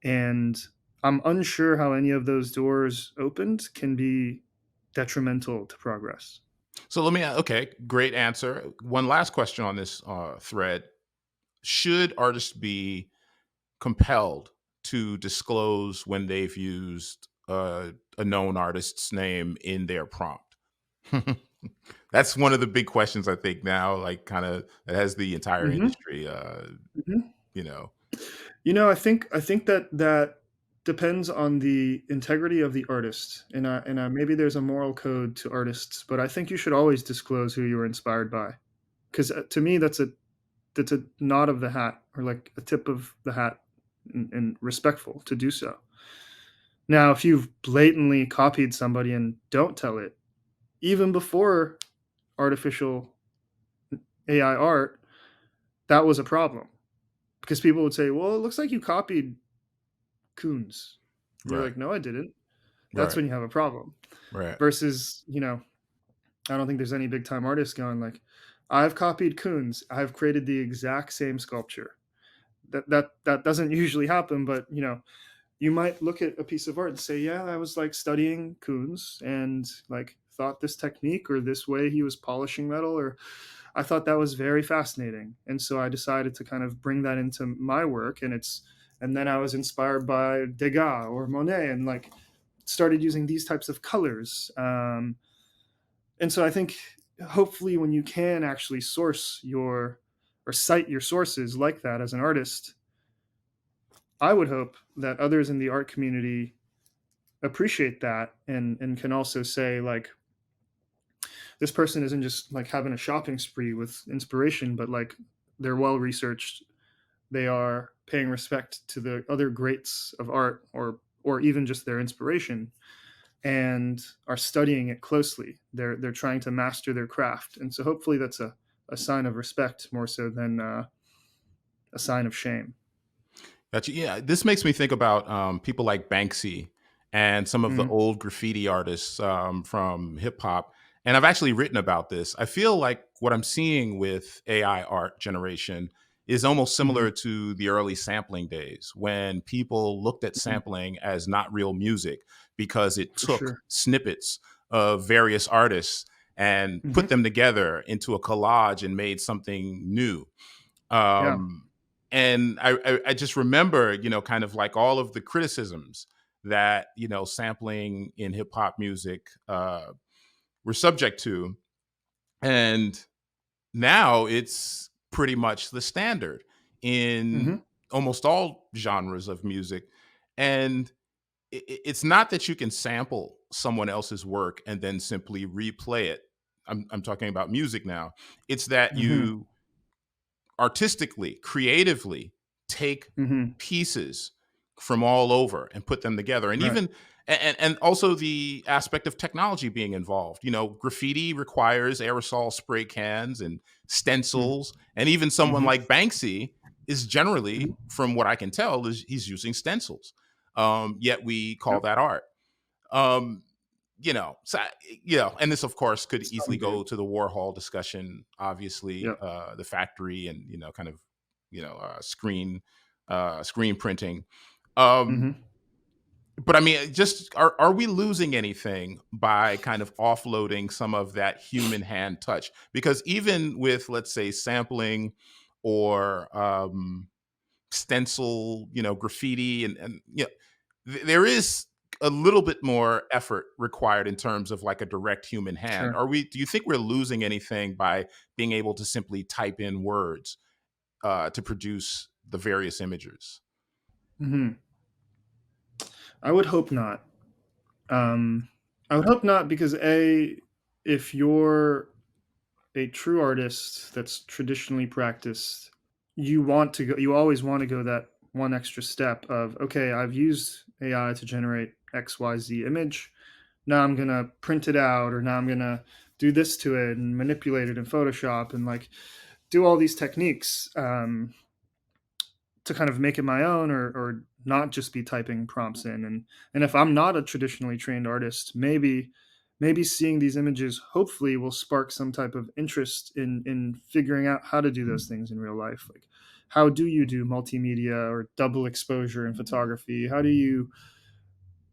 and I'm unsure how any of those doors opened can be detrimental to progress. So okay, great answer. One last question on this thread. Should artists be compelled to disclose when they've used a known artist's name in their prompt? That's one of the big questions I think now, like kind of that has the entire Hmm. industry, Hmm. you know. I think that depends on the integrity of the artist, and maybe there's a moral code to artists, but I think you should always disclose who you were inspired by, because to me that's a nod of the hat or like a tip of the hat, and respectful to do so. Now, if you've blatantly copied somebody and don't tell it, even before artificial AI art, that was a problem because people would say, "Well, it looks like you copied Coons. And you're Right. like, no, I didn't. That's Right. when you have a problem. Right. Versus, I don't think there's any big time artist going like, I've copied Coons. I've created the exact same sculpture. That doesn't usually happen, but you might look at a piece of art and say, yeah, I was like studying Koons and like thought this technique or this way he was polishing metal, or I thought that was very fascinating. And so I decided to kind of bring that into my work. And then I was inspired by Degas or Monet and like started using these types of colors. And so I think hopefully when you can actually source your or cite your sources like that as an artist, I would hope that others in the art community appreciate that and can also say like this person isn't just like having a shopping spree with inspiration, but like they're well researched, they are paying respect to the other greats of art or even just their inspiration and are studying it closely. They're trying to master their craft, and so hopefully that's a sign of respect more so than a sign of shame. Gotcha. Yeah, this makes me think about people like Banksy and some of the Mm-hmm. old graffiti artists from hip hop. And I've actually written about this. I feel like what I'm seeing with AI art generation is almost Mm-hmm. similar to the early sampling days when people looked at Mm-hmm. sampling as not real music because it For took sure. snippets of various artists and Mm-hmm. put them together into a collage and made something new. Yeah. And I just remember, kind of like all of the criticisms that sampling in hip hop music were subject to, and now it's pretty much the standard Mm-hmm. in almost all genres of music. And it's not that you can sample someone else's work and then simply replay it. I'm talking about music now. It's that Mm-hmm. you artistically, creatively take Mm-hmm. pieces from all over and put them together. And Right. even and also the aspect of technology being involved. Graffiti requires aerosol spray cans and stencils, and even someone Mm-hmm. like Banksy is generally, Mm-hmm. from what I can tell, is he's using stencils. Yet we call Yep. that art. Um, so and this of course could easily Some do. go to the Warhol discussion, obviously, Yep. the factory and kind of screen printing. um Mm-hmm. but I mean, just are we losing anything by kind of offloading some of that human hand touch? Because even with, let's say, sampling or stencil, graffiti, and there is a little bit more effort required in terms of like a direct human hand. Sure. Do you think we're losing anything by being able to simply type in words to produce the various images? Mm-hmm. I would hope not. Um, I would hope not because if you're a true artist that's traditionally practiced, you always want to go that one extra step of, okay, I've used AI to generate XYZ image. Now I'm gonna print it out, or now I'm gonna do this to it and manipulate it in Photoshop and like do all these techniques to kind of make it my own, or not just be typing prompts in. And if I'm not a traditionally trained artist, maybe seeing these images hopefully will spark some type of interest in figuring out how to do those things in real life. Like, how do you do multimedia or double exposure in photography? How do you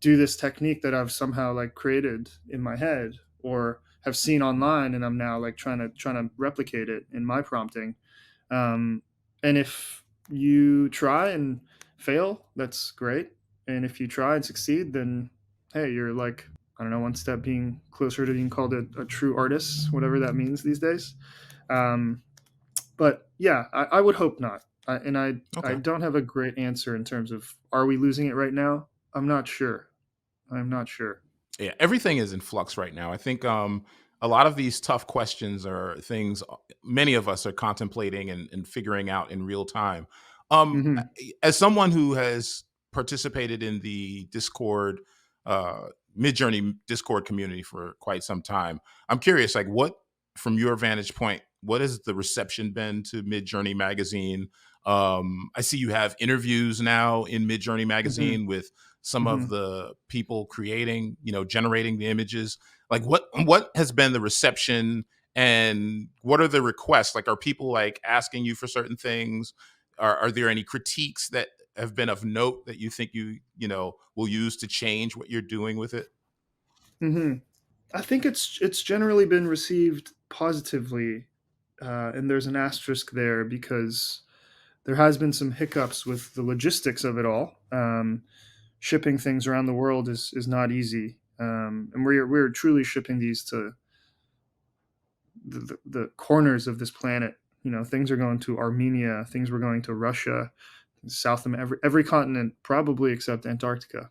do this technique that I've somehow like created in my head or have seen online, and I'm now like trying to replicate it in my prompting. And if you try and fail, that's great. And if you try and succeed, then hey, you're like, I don't know, one step being closer to being called a true artist, whatever that means these days. Um, but yeah, I would hope not. I Okay. don't have a great answer in terms of, are we losing it right now? I'm not sure. I'm not sure. Yeah, everything is in flux right now. I think a lot of these tough questions are things many of us are contemplating and figuring out in real time. Hmm. As someone who has participated in the Discord, Midjourney Discord community for quite some time, I'm curious, like, what, from your vantage point, what has the reception been to Midjourney Magazine? I see you have interviews now in Midjourney Hmm. Magazine with some Hmm. of the people creating, generating the images. Like, what has been the reception, and what are the requests? Like, are people like asking you for certain things? Are there any critiques that have been of note that you think you will use to change what you're doing with it? Hmm. I think it's generally been received positively, and there's an asterisk there because there has been some hiccups with the logistics of it all. Shipping things around the world is not easy, and we're truly shipping these to the corners of this planet. Things are going to Armenia, things were going to Russia, South America, every continent, probably except Antarctica.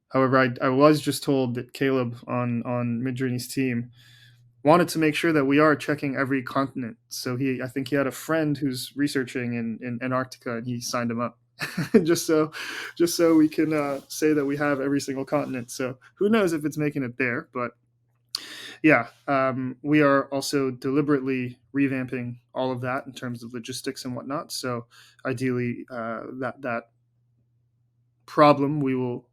However, I was just told that Caleb on Midjourney's team wanted to make sure that we are checking every continent. So I think he had a friend who's researching in Antarctica, and he signed him up just so we can say that we have every single continent. So who knows if it's making it there, but yeah, we are also deliberately revamping all of that in terms of logistics and whatnot. So ideally, that problem we will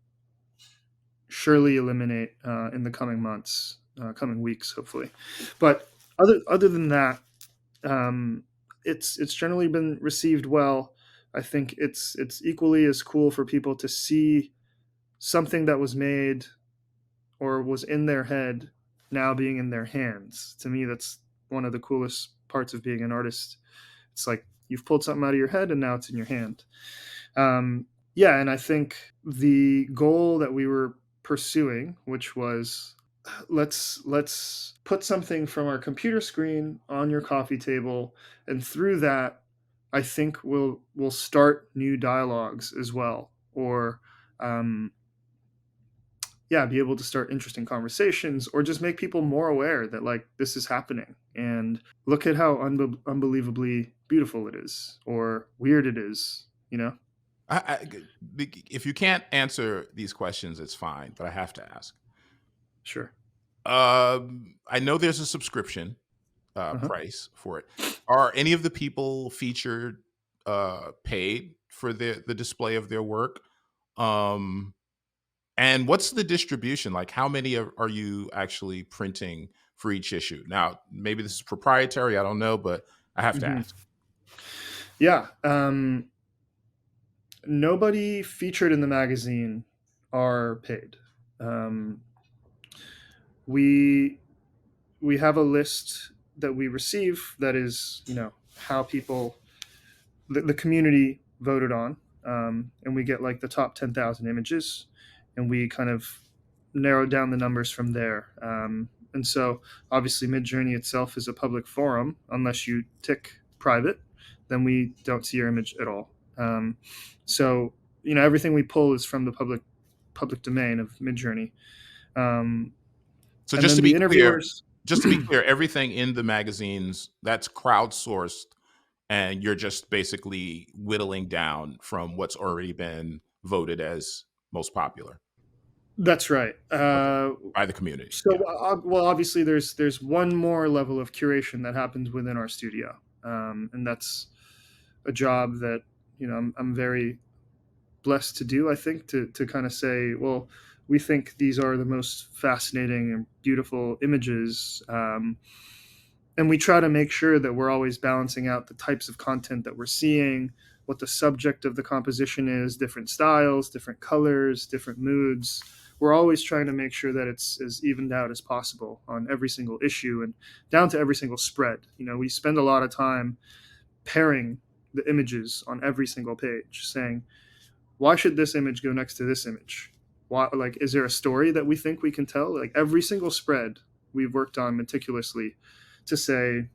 surely eliminate in the coming months, coming weeks, hopefully. But other than that, um, it's generally been received well. I think it's equally as cool for people to see something that was made or was in their head now being in their hands. To me, that's one of the coolest parts of being an artist. It's like you've pulled something out of your head and now it's in your hand. Um, yeah, and I think the goal that we were pursuing, which was let's put something from our computer screen on your coffee table, and through that, I think we'll start new dialogues as well, or um, yeah, be able to start interesting conversations, or just make people more aware that like this is happening, and look at how unbelievably beautiful it is or weird it is. You know. If you can't answer these questions, it's fine, but I have to ask. Sure. I know there's a subscription Uh-huh. price for it. Are any of the people featured paid for the display of their work? Um, and what's the distribution? Like, how many are you actually printing for each issue? Now, maybe this is proprietary. I don't know, but I have to Hmm. ask. Yeah. Nobody featured in the magazine are paid. Um, we we have a list that we receive that is, how people, the community voted on, and we get like the top 10,000 images, and we kind of narrow down the numbers from there. And so, obviously, Midjourney itself is a public forum. Unless you tick private, then we don't see your image at all. So, everything we pull is from the public domain of Midjourney. Um, So and then the just to be clear, everything in the magazines that's crowdsourced, and you're just basically whittling down from what's already been voted as most popular. That's right. Okay, by the community. So, Yeah. well, obviously, there's one more level of curation that happens within our studio, and that's a job that I'm very blessed to do. I think to kind of say, well, we think these are the most fascinating and beautiful images, and we try to make sure that we're always balancing out the types of content that we're seeing, what the subject of the composition is, different styles, different colors, different moods. We're always trying to make sure that it's as evened out as possible on every single issue and down to every single spread. We spend a lot of time pairing the images on every single page, saying, why should this image go next to this image? Why, like, is there a story that we think we can tell? Like every single spread we've worked on meticulously to say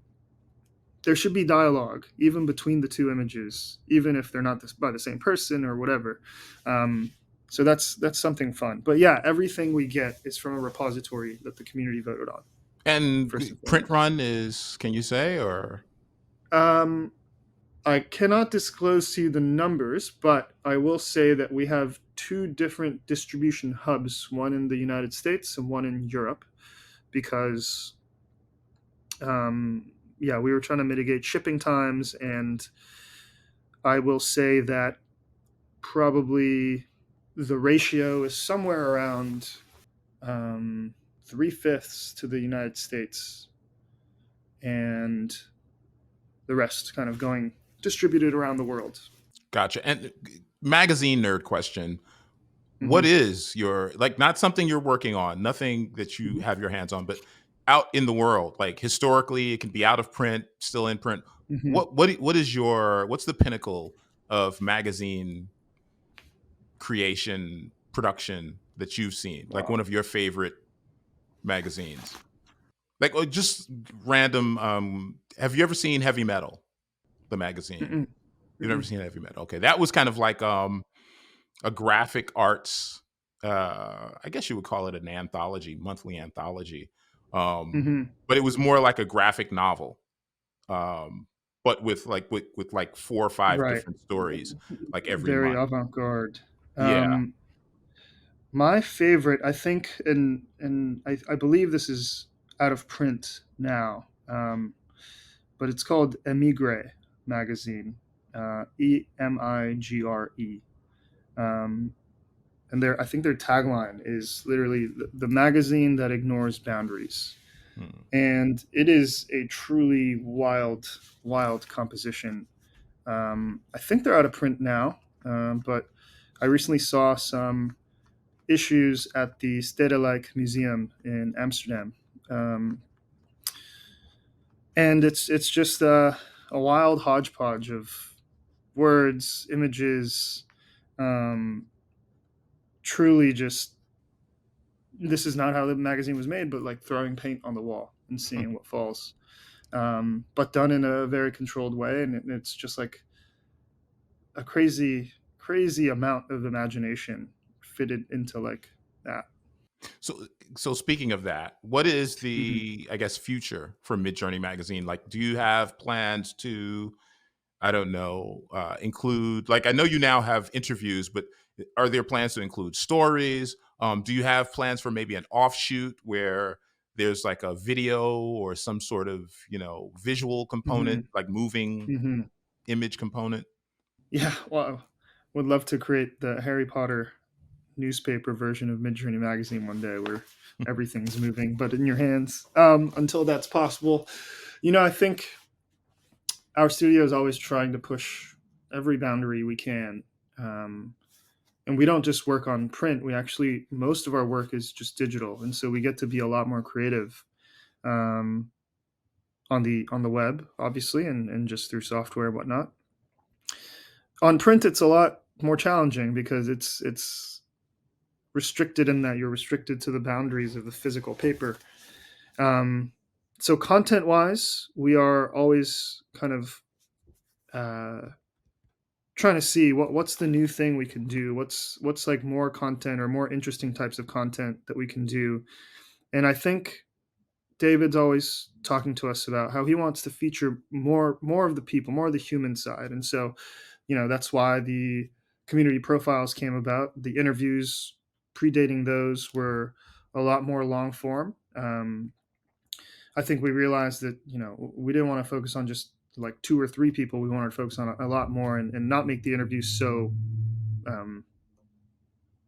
there should be dialogue even between the two images, even if they're not by the same person or whatever. Um, so that's something fun. But yeah, everything we get is from a repository that the community voted on, And first and print foremost. run is, can you say, or Um, I cannot disclose to you the numbers, but I will say that we have two different distribution hubs, one in the United States and one in Europe, because yeah, we were trying to mitigate shipping times, and I will say that probably the ratio is somewhere around 3/5 to the United States, and the rest kind of going distributed around the world. Gotcha. And magazine nerd question. What Hmm. is your, like, not something you're working on, nothing that you have your hands on, but out in the world, like historically, it can be out of print, still in print. Hmm. What is your, what's the pinnacle of magazine creation production that you've seen? Like one Wow. of your favorite magazines? Like just random. Have you ever seen Heavy Metal, the magazine? Mm-mm. You've never Mm-mm. seen Heavy Metal? Okay, that was kind of like a graphic arts. I guess you would call it an anthology, monthly anthology. Hmm. But it was more like a graphic novel, um, but with like 4 or 5 Right. different stories, like every Very month. avant-garde. Yeah. Um, my favorite, I think, and I believe this is out of print now, but it's called Emigre magazine, Emigre. Um, and I think their tagline is literally the magazine that ignores boundaries. Hmm. And it is a truly wild, wild composition. I think they're out of print now, but I recently saw some issues at the Stedelijk Museum in Amsterdam, um, and it's just a wild hodgepodge of words, images, um, truly just this is not how the magazine was made, but like throwing paint on the wall and seeing what falls, but done in a very controlled way, and it's just like a crazy, crazy amount of imagination fitted into like that. So, so speaking of that, what is Hmm. the, I guess, future for Midjourney Magazine? Like, do you have plans to, I don't know, include, like, I know you now have interviews, but are there plans to include stories? Do you have plans for maybe an offshoot where there's like a video or some sort of, visual Hmm. component, like moving Hmm. image component? Yeah, well, would love to create the Harry Potter newspaper version of Midjourney Magazine one day, where everything's moving but in your hands. Until that's possible, I think our studio is always trying to push every boundary we can. Um, and we don't just work on print. We actually, most of our work is just digital, and so we get to be a lot more creative, um, on the web, obviously, and just through software and whatnot. On print, it's a lot more challenging because it's restricted in that you're restricted to the boundaries of the physical paper. Um, so content wise, we are always kind of uh, trying to see what's the new thing we can do. What's like more content or more interesting types of content that we can do. And I think David's always talking to us about how he wants to feature more of the people, more of the human side. And so, that's why the community profiles came about. The interviews predating those were a lot more long form. I think we realized that we didn't want to focus on just like two or three people. We wanted to focus on a lot more, and not make the interviews um,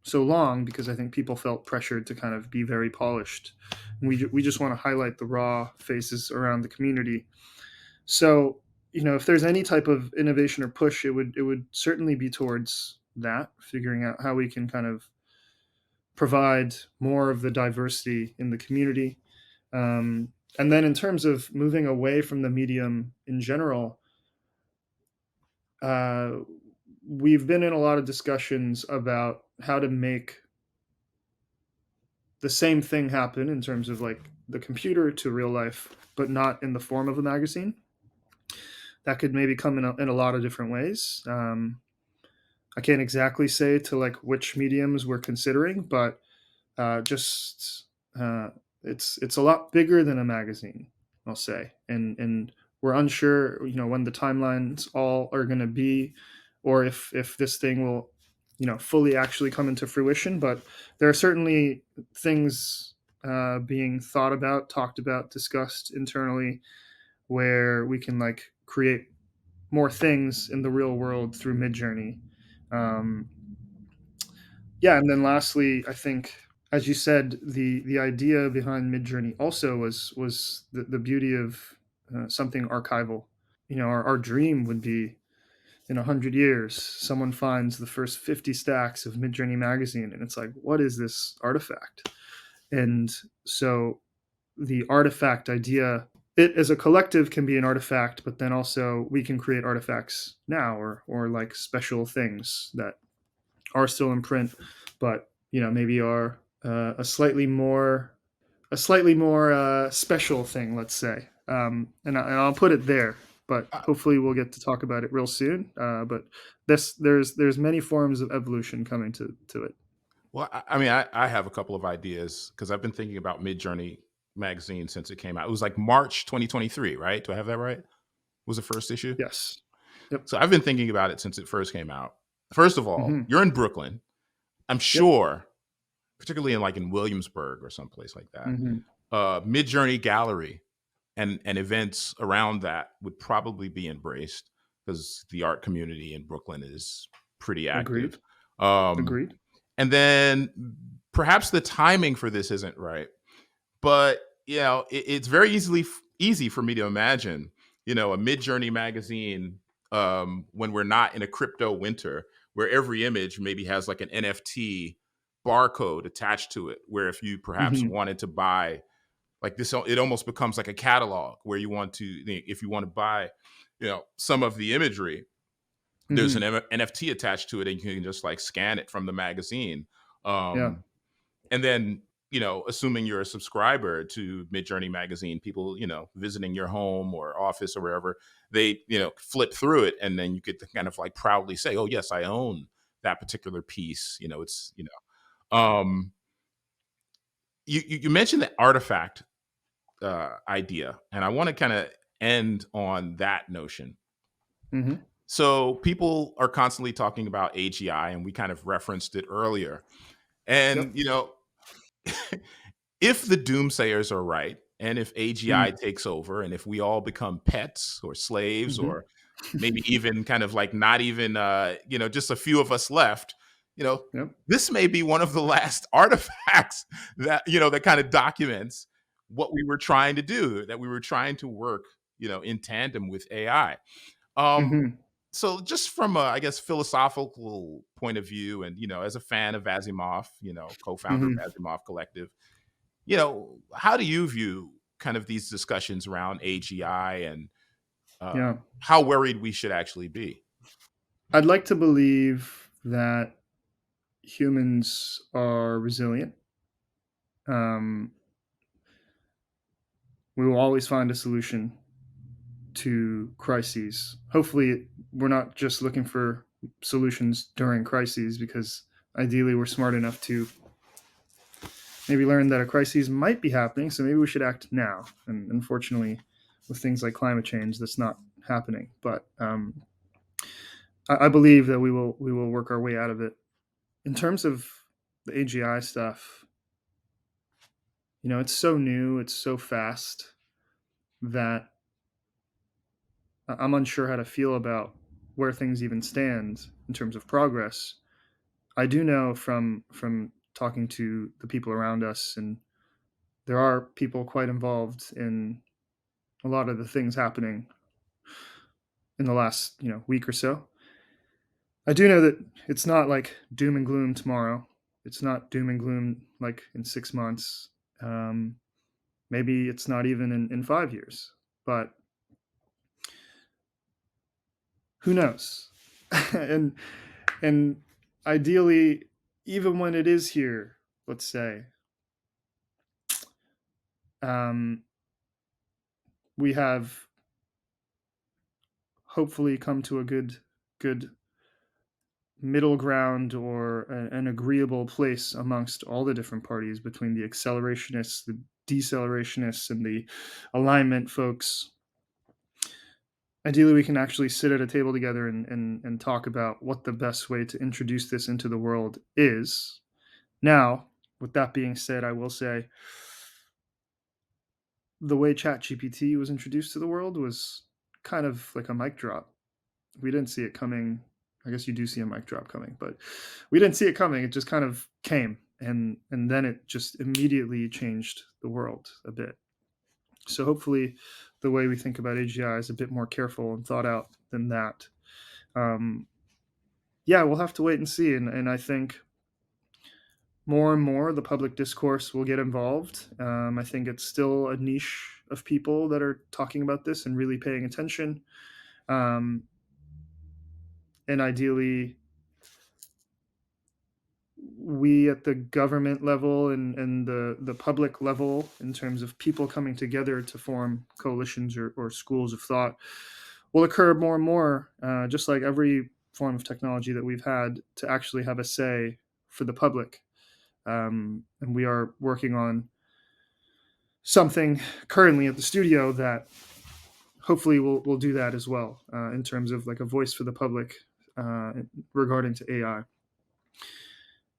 so long, because I think people felt pressured to kind of be very polished. And we just want to highlight the raw faces around the community. So, if there's any type of innovation or push, it would certainly be towards that, figuring out how we can kind of provide more of the diversity in the community. And then in terms of moving away from the medium in general, uh, we've been in a lot of discussions about how to make the same thing happen in terms of like the computer to real life, but not in the form of a magazine. That could maybe come in a lot of different ways. I can't exactly say to like which mediums we're considering, but just it's a lot bigger than a magazine, I'll say, and we're unsure, when the timelines all are going to be, or if this thing will, fully actually come into fruition. But there are certainly things being thought about, talked about, discussed internally, where we can like create more things in the real world through Midjourney. Um, yeah, and then lastly, I think, as you said, the idea behind Midjourney also was the beauty of something archival. Our dream would be in 100 years, someone finds the first 50 stacks of Midjourney Magazine, and it's like, what is this artifact? And so the artifact idea, it as a collective can be an artifact, but then also we can create artifacts now, or like special things that are still in print, but maybe are a slightly more special thing, let's say. And I'll put it there, but Uh, hopefully we'll get to talk about it real soon. But there's many forms of evolution coming to it. well, I mean, I have a couple of ideas because I've been thinking about Midjourney magazine since it came out. It was like March 2023, right? Do I have that right? Was the first issue? Yes. Yep. So I've been thinking about it since it first came out. First of all, Mm-hmm. you're in Brooklyn. I'm Yep. sure, particularly in Williamsburg or someplace like that, Mm-hmm. Midjourney Gallery and events around that would probably be embraced because the art community in Brooklyn is pretty Agreed. active. Um, Agreed. and then perhaps the timing for this isn't right, but it's very easy for me to imagine, a Midjourney magazine when we're not in a crypto winter, where every image maybe has like an NFT barcode attached to it, where if you perhaps Mm-hmm. wanted to buy like this, it almost becomes like a catalog where if you want to buy some of the imagery, there's Mm-hmm. an NFT attached to it, and you can just like scan it from the magazine. Yeah. um and then, assuming you're a subscriber to Midjourney magazine, people, visiting your home or office or wherever, they, flip through it, and then you get to kind of like proudly say, oh yes, I own that particular piece. It's, um you mentioned the artifact idea, and I want to kind of end on that notion. Mm-hmm. So people are constantly talking about AGI, and we kind of referenced it earlier. And Yep. if the doomsayers are right, and if AGI Mm. takes over, and if we all become pets or slaves, Mm-hmm. or maybe even kind of like not even just a few of us left, you know, Yep. this may be one of the last artifacts that that kind of documents what we were trying to do, that we were trying to work, in tandem with AI. Um, Mm-hmm. so just from a, I guess, philosophical point of view, and as a fan of Asimov, co-founder of Mm-hmm. Asimov Collective, how do you view kind of these discussions around AGI, and uh, Yeah. how worried we should actually be? I'd like to believe that humans are resilient. Um, we will always find a solution to crises. Hopefully, we're not just looking for solutions during crises, because ideally, we're smart enough to maybe learn that a crisis might be happening. So maybe we should act now. And unfortunately, with things like climate change, that's not happening. But I believe that we will work our way out of it. In terms of the AGI stuff, it's so new, it's so fast that I'm unsure how to feel about where things even stand in terms of progress. I do know from talking to the people around us, and there are people quite involved in a lot of the things happening in the last week or so. I do know that it's not like doom and gloom tomorrow. It's not doom and gloom like in 6 months. Um, Maybe it's not even in 5 years, but who knows? and and ideally, even when it is here, let's say, um, we have hopefully come to a good middle ground, or an agreeable place amongst all the different parties, between the accelerationists, the decelerationist, and the alignment folks. Ideally, we can actually sit at a table together and talk about what the best way to introduce this into the world is. Now, with that being said, I will say the way ChatGPT was introduced to the world was kind of like a mic drop. We didn't see it coming. I guess you do see a mic drop coming, but we didn't see it coming. It just kind of came, and then it just immediately changed the world a bit. So hopefully, the way we think about AGI is a bit more careful and thought out than that. Um, yeah, we'll have to wait and see. And I think more and more the public discourse will get involved. I think it's still a niche of people that are talking about this and really paying attention. Um, and ideally, we at the government level and the public level, in terms of people coming together to form coalitions or schools of thought, will occur more and more, just like every form of technology that we've had, to actually have a say for the public. And we are working on something currently at the studio that hopefully will do that as well, in terms of like a voice for the public regarding to AI.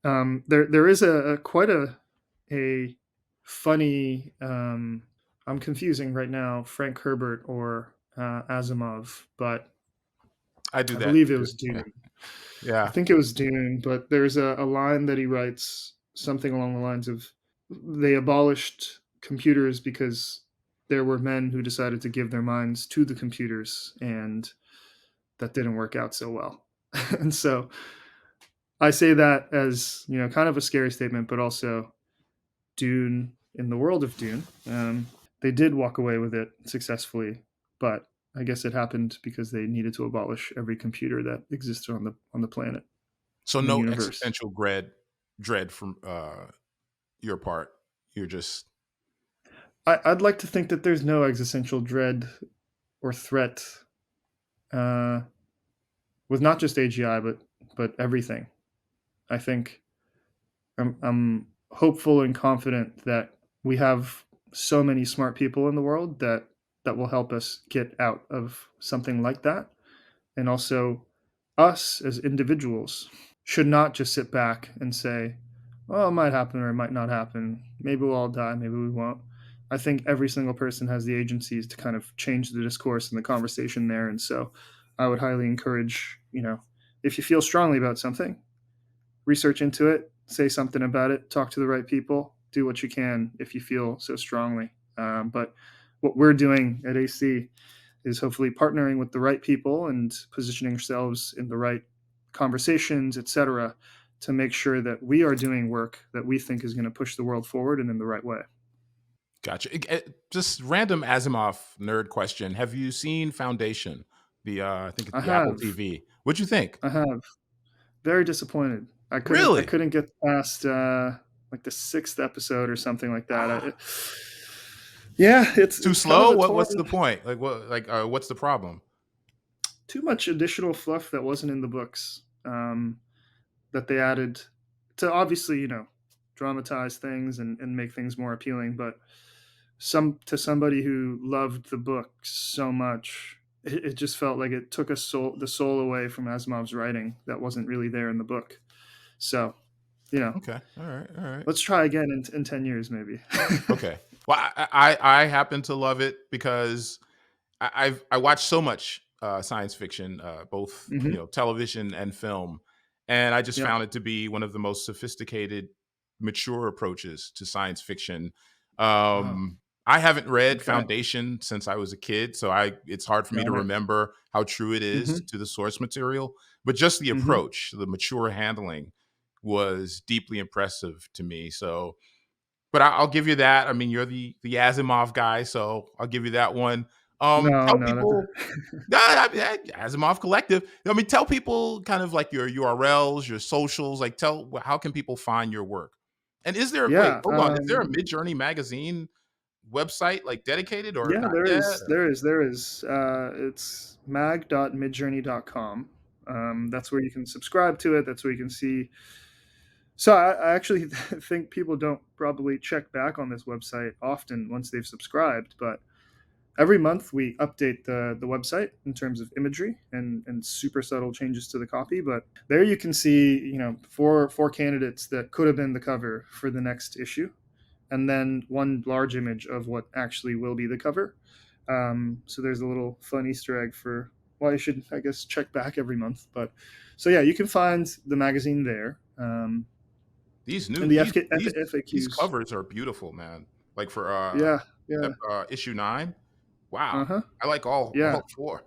There is a quite a funny. I'm confusing right now Frank Herbert or Asimov, but I do I that believe it too. was Dune. I Yeah. think it was Dune, but there's a line that he writes, something along the lines of, they abolished computers because there were men who decided to give their minds to the computers, and that didn't work out so well. And so I say that as, kind of a scary statement, but also Dune, in the world of Dune, they did walk away with it successfully, but I guess it happened because they needed to abolish every computer that existed on the planet, So in the no universe. existential dread from your part. You're just I'd like to think that there's no existential dread or threat, uh, with not just AGI, but everything. I think I'm hopeful and confident that we have so many smart people in the world that will help us get out of something like that. And also, us as individuals should not just sit back and say, well, it might happen or it might not happen. Maybe we'll all die, maybe we won't. I think every single person has the agencies to kind of change the discourse and the conversation there. And so I would highly encourage, if you feel strongly about something, research into it, say something about it, talk to the right people, do what you can if you feel so strongly. But what we're doing at AC is hopefully partnering with the right people and positioning ourselves in the right conversations, etc., to make sure that we are doing work that we think is going to push the world forward and in the right way. gotcha. Just random Asimov nerd question. Have you seen Foundation? I think it's I the Apple have, TV. What'd you think? I have, very disappointed. I Really? couldn't get past like the sixth episode or something like that. Ah, Yeah, too it's kind of slow? a torn. What's the point? Like what? Like what's the problem? Too much additional fluff that wasn't in the books, that they added to, obviously, dramatize things and make things more appealing. But somebody who loved the book so much, it just felt like it took the soul away from Asimov's writing that wasn't really there in the book. So, Okay. All right. All right. let's try again in 10 years, maybe. Okay. Well, I happen to love it because I watch so much science fiction, both Hmm. television and film, and I just Yep. found it to be one of the most sophisticated, mature approaches to science fiction. Wow. I haven't read Okay. Foundation since I was a kid, so I it's hard for me to Got it. remember how true it is Hmm. to the source material. But just the Hmm. approach, the mature handling, was deeply impressive to me. So but I'll give you that. I mean, you're the Asimov guy, so I'll give you that one. No, Tell no, no. people, Asimov Collective. I mean, tell people kind of like your URLs, your socials. Like, how can people find your work? And is there wait, Yeah. hold on, is there a Midjourney Magazine website like dedicated or Yeah, not yet? Or there is. It's mag.midjourney.com. That's where you can subscribe to it. That's where you can see. So I actually think people don't probably check back on this website often once they've subscribed, but every month we update the website in terms of imagery and super subtle changes to the copy. But there you can see, four candidates that could have been the cover for the next issue. and then one large image of what actually will be the cover. So there's a little fun Easter egg for why you should, I guess, check back every month. But so yeah, you can find the magazine there. These And new the these FAQs. covers are beautiful, man. Like for Yeah, yeah, issue 9. Wow. uh huh, I like yeah, all 4.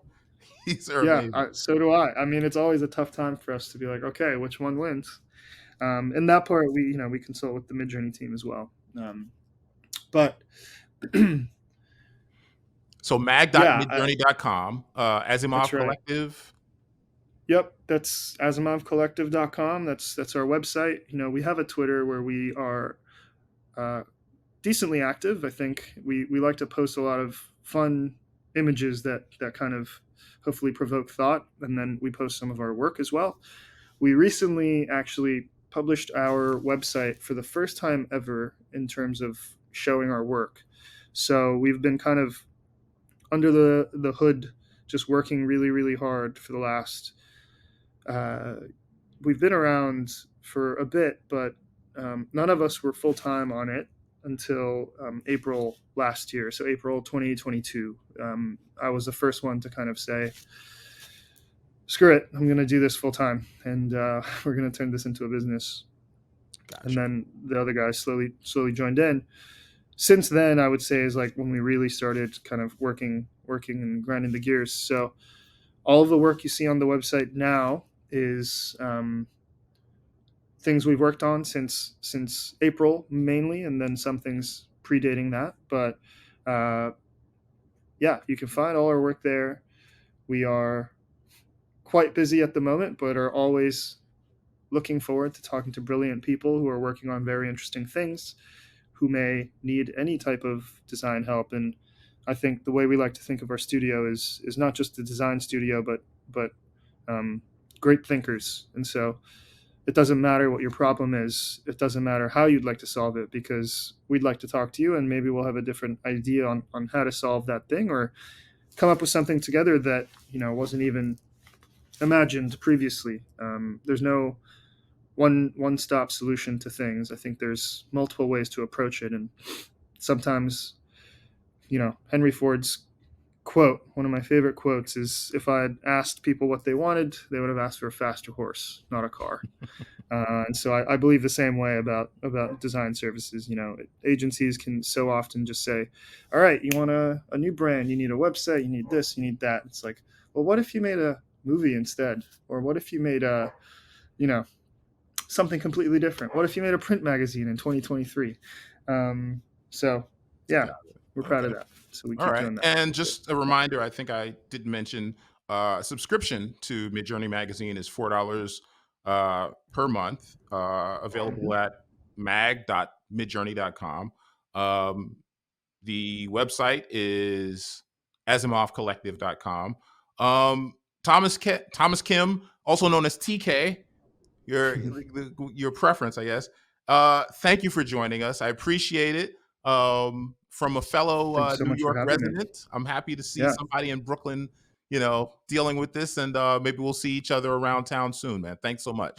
These are yeah. amazing. So do I. I mean, it's always a tough time for us to be like, okay, which one wins? In that part, we consult with the Midjourney team as well. But So yeah, mag.midjourney.com, that's Asimov right. Collective. Yep, that's asimovcollective.com. That's our website. We have a Twitter where we are uh, decently active. I think we like to post a lot of fun images that kind of hopefully provoke thought, and then we post some of our work as well. We recently actually published our website for the first time ever in terms of showing our work. So we've been kind of under the hood, just working really really hard for the last. Uh, we've been around for a bit, but none of us were full time on it until April last year. So April 2022. I was the first one to kind of say, "Screw it, I'm going to do this full time, and we're going to turn this into a business." And Gotcha. then the other guys slowly joined in. Since then, I would say is like when we really started kind of working and grinding the gears. So all of the work you see on the website now is things we've worked on since April mainly, and then some things predating that. But uh, yeah, you can find all our work there. We are quite busy at the moment, but are always looking forward to talking to brilliant people who are working on very interesting things, who may need any type of design help. And I think the way we like to think of our studio is not just the design studio, but um, great thinkers. And so it doesn't matter what your problem is. It doesn't matter how you'd like to solve it, because we'd like to talk to you, and maybe we'll have a different idea on how to solve that thing, or come up with something together that wasn't even imagined previously. There's no one stop solution to things. I think there's multiple ways to approach it, and sometimes Henry Ford's quote, one of my favorite quotes, is, if I had asked people what they wanted, they would have asked for a faster horse, not a car. And so I believe the same way about design services. Agencies can so often just say, all right, you want a new brand, you need a website, you need this, you need that. It's like, well, what if you made a movie instead? Or what if you made you know something completely different? What if you made a print magazine in 2023? So yeah, Got we're it. proud of Okay. that. So we All keep right. doing that. And just a reminder, I think I did mention subscription to Midjourney Magazine is $4 per month, available Mhm. at mag.midjourney.com. Um, the website is asimovcollective.com. Um, Thomas Kim, also known as TK, your preference, I guess. Thank you for joining us. I appreciate it. From a fellow Thanks so New much for York having me. resident, I'm happy to see Yeah. somebody in Brooklyn, dealing with this, and maybe we'll see each other around town soon, man. Thanks so much.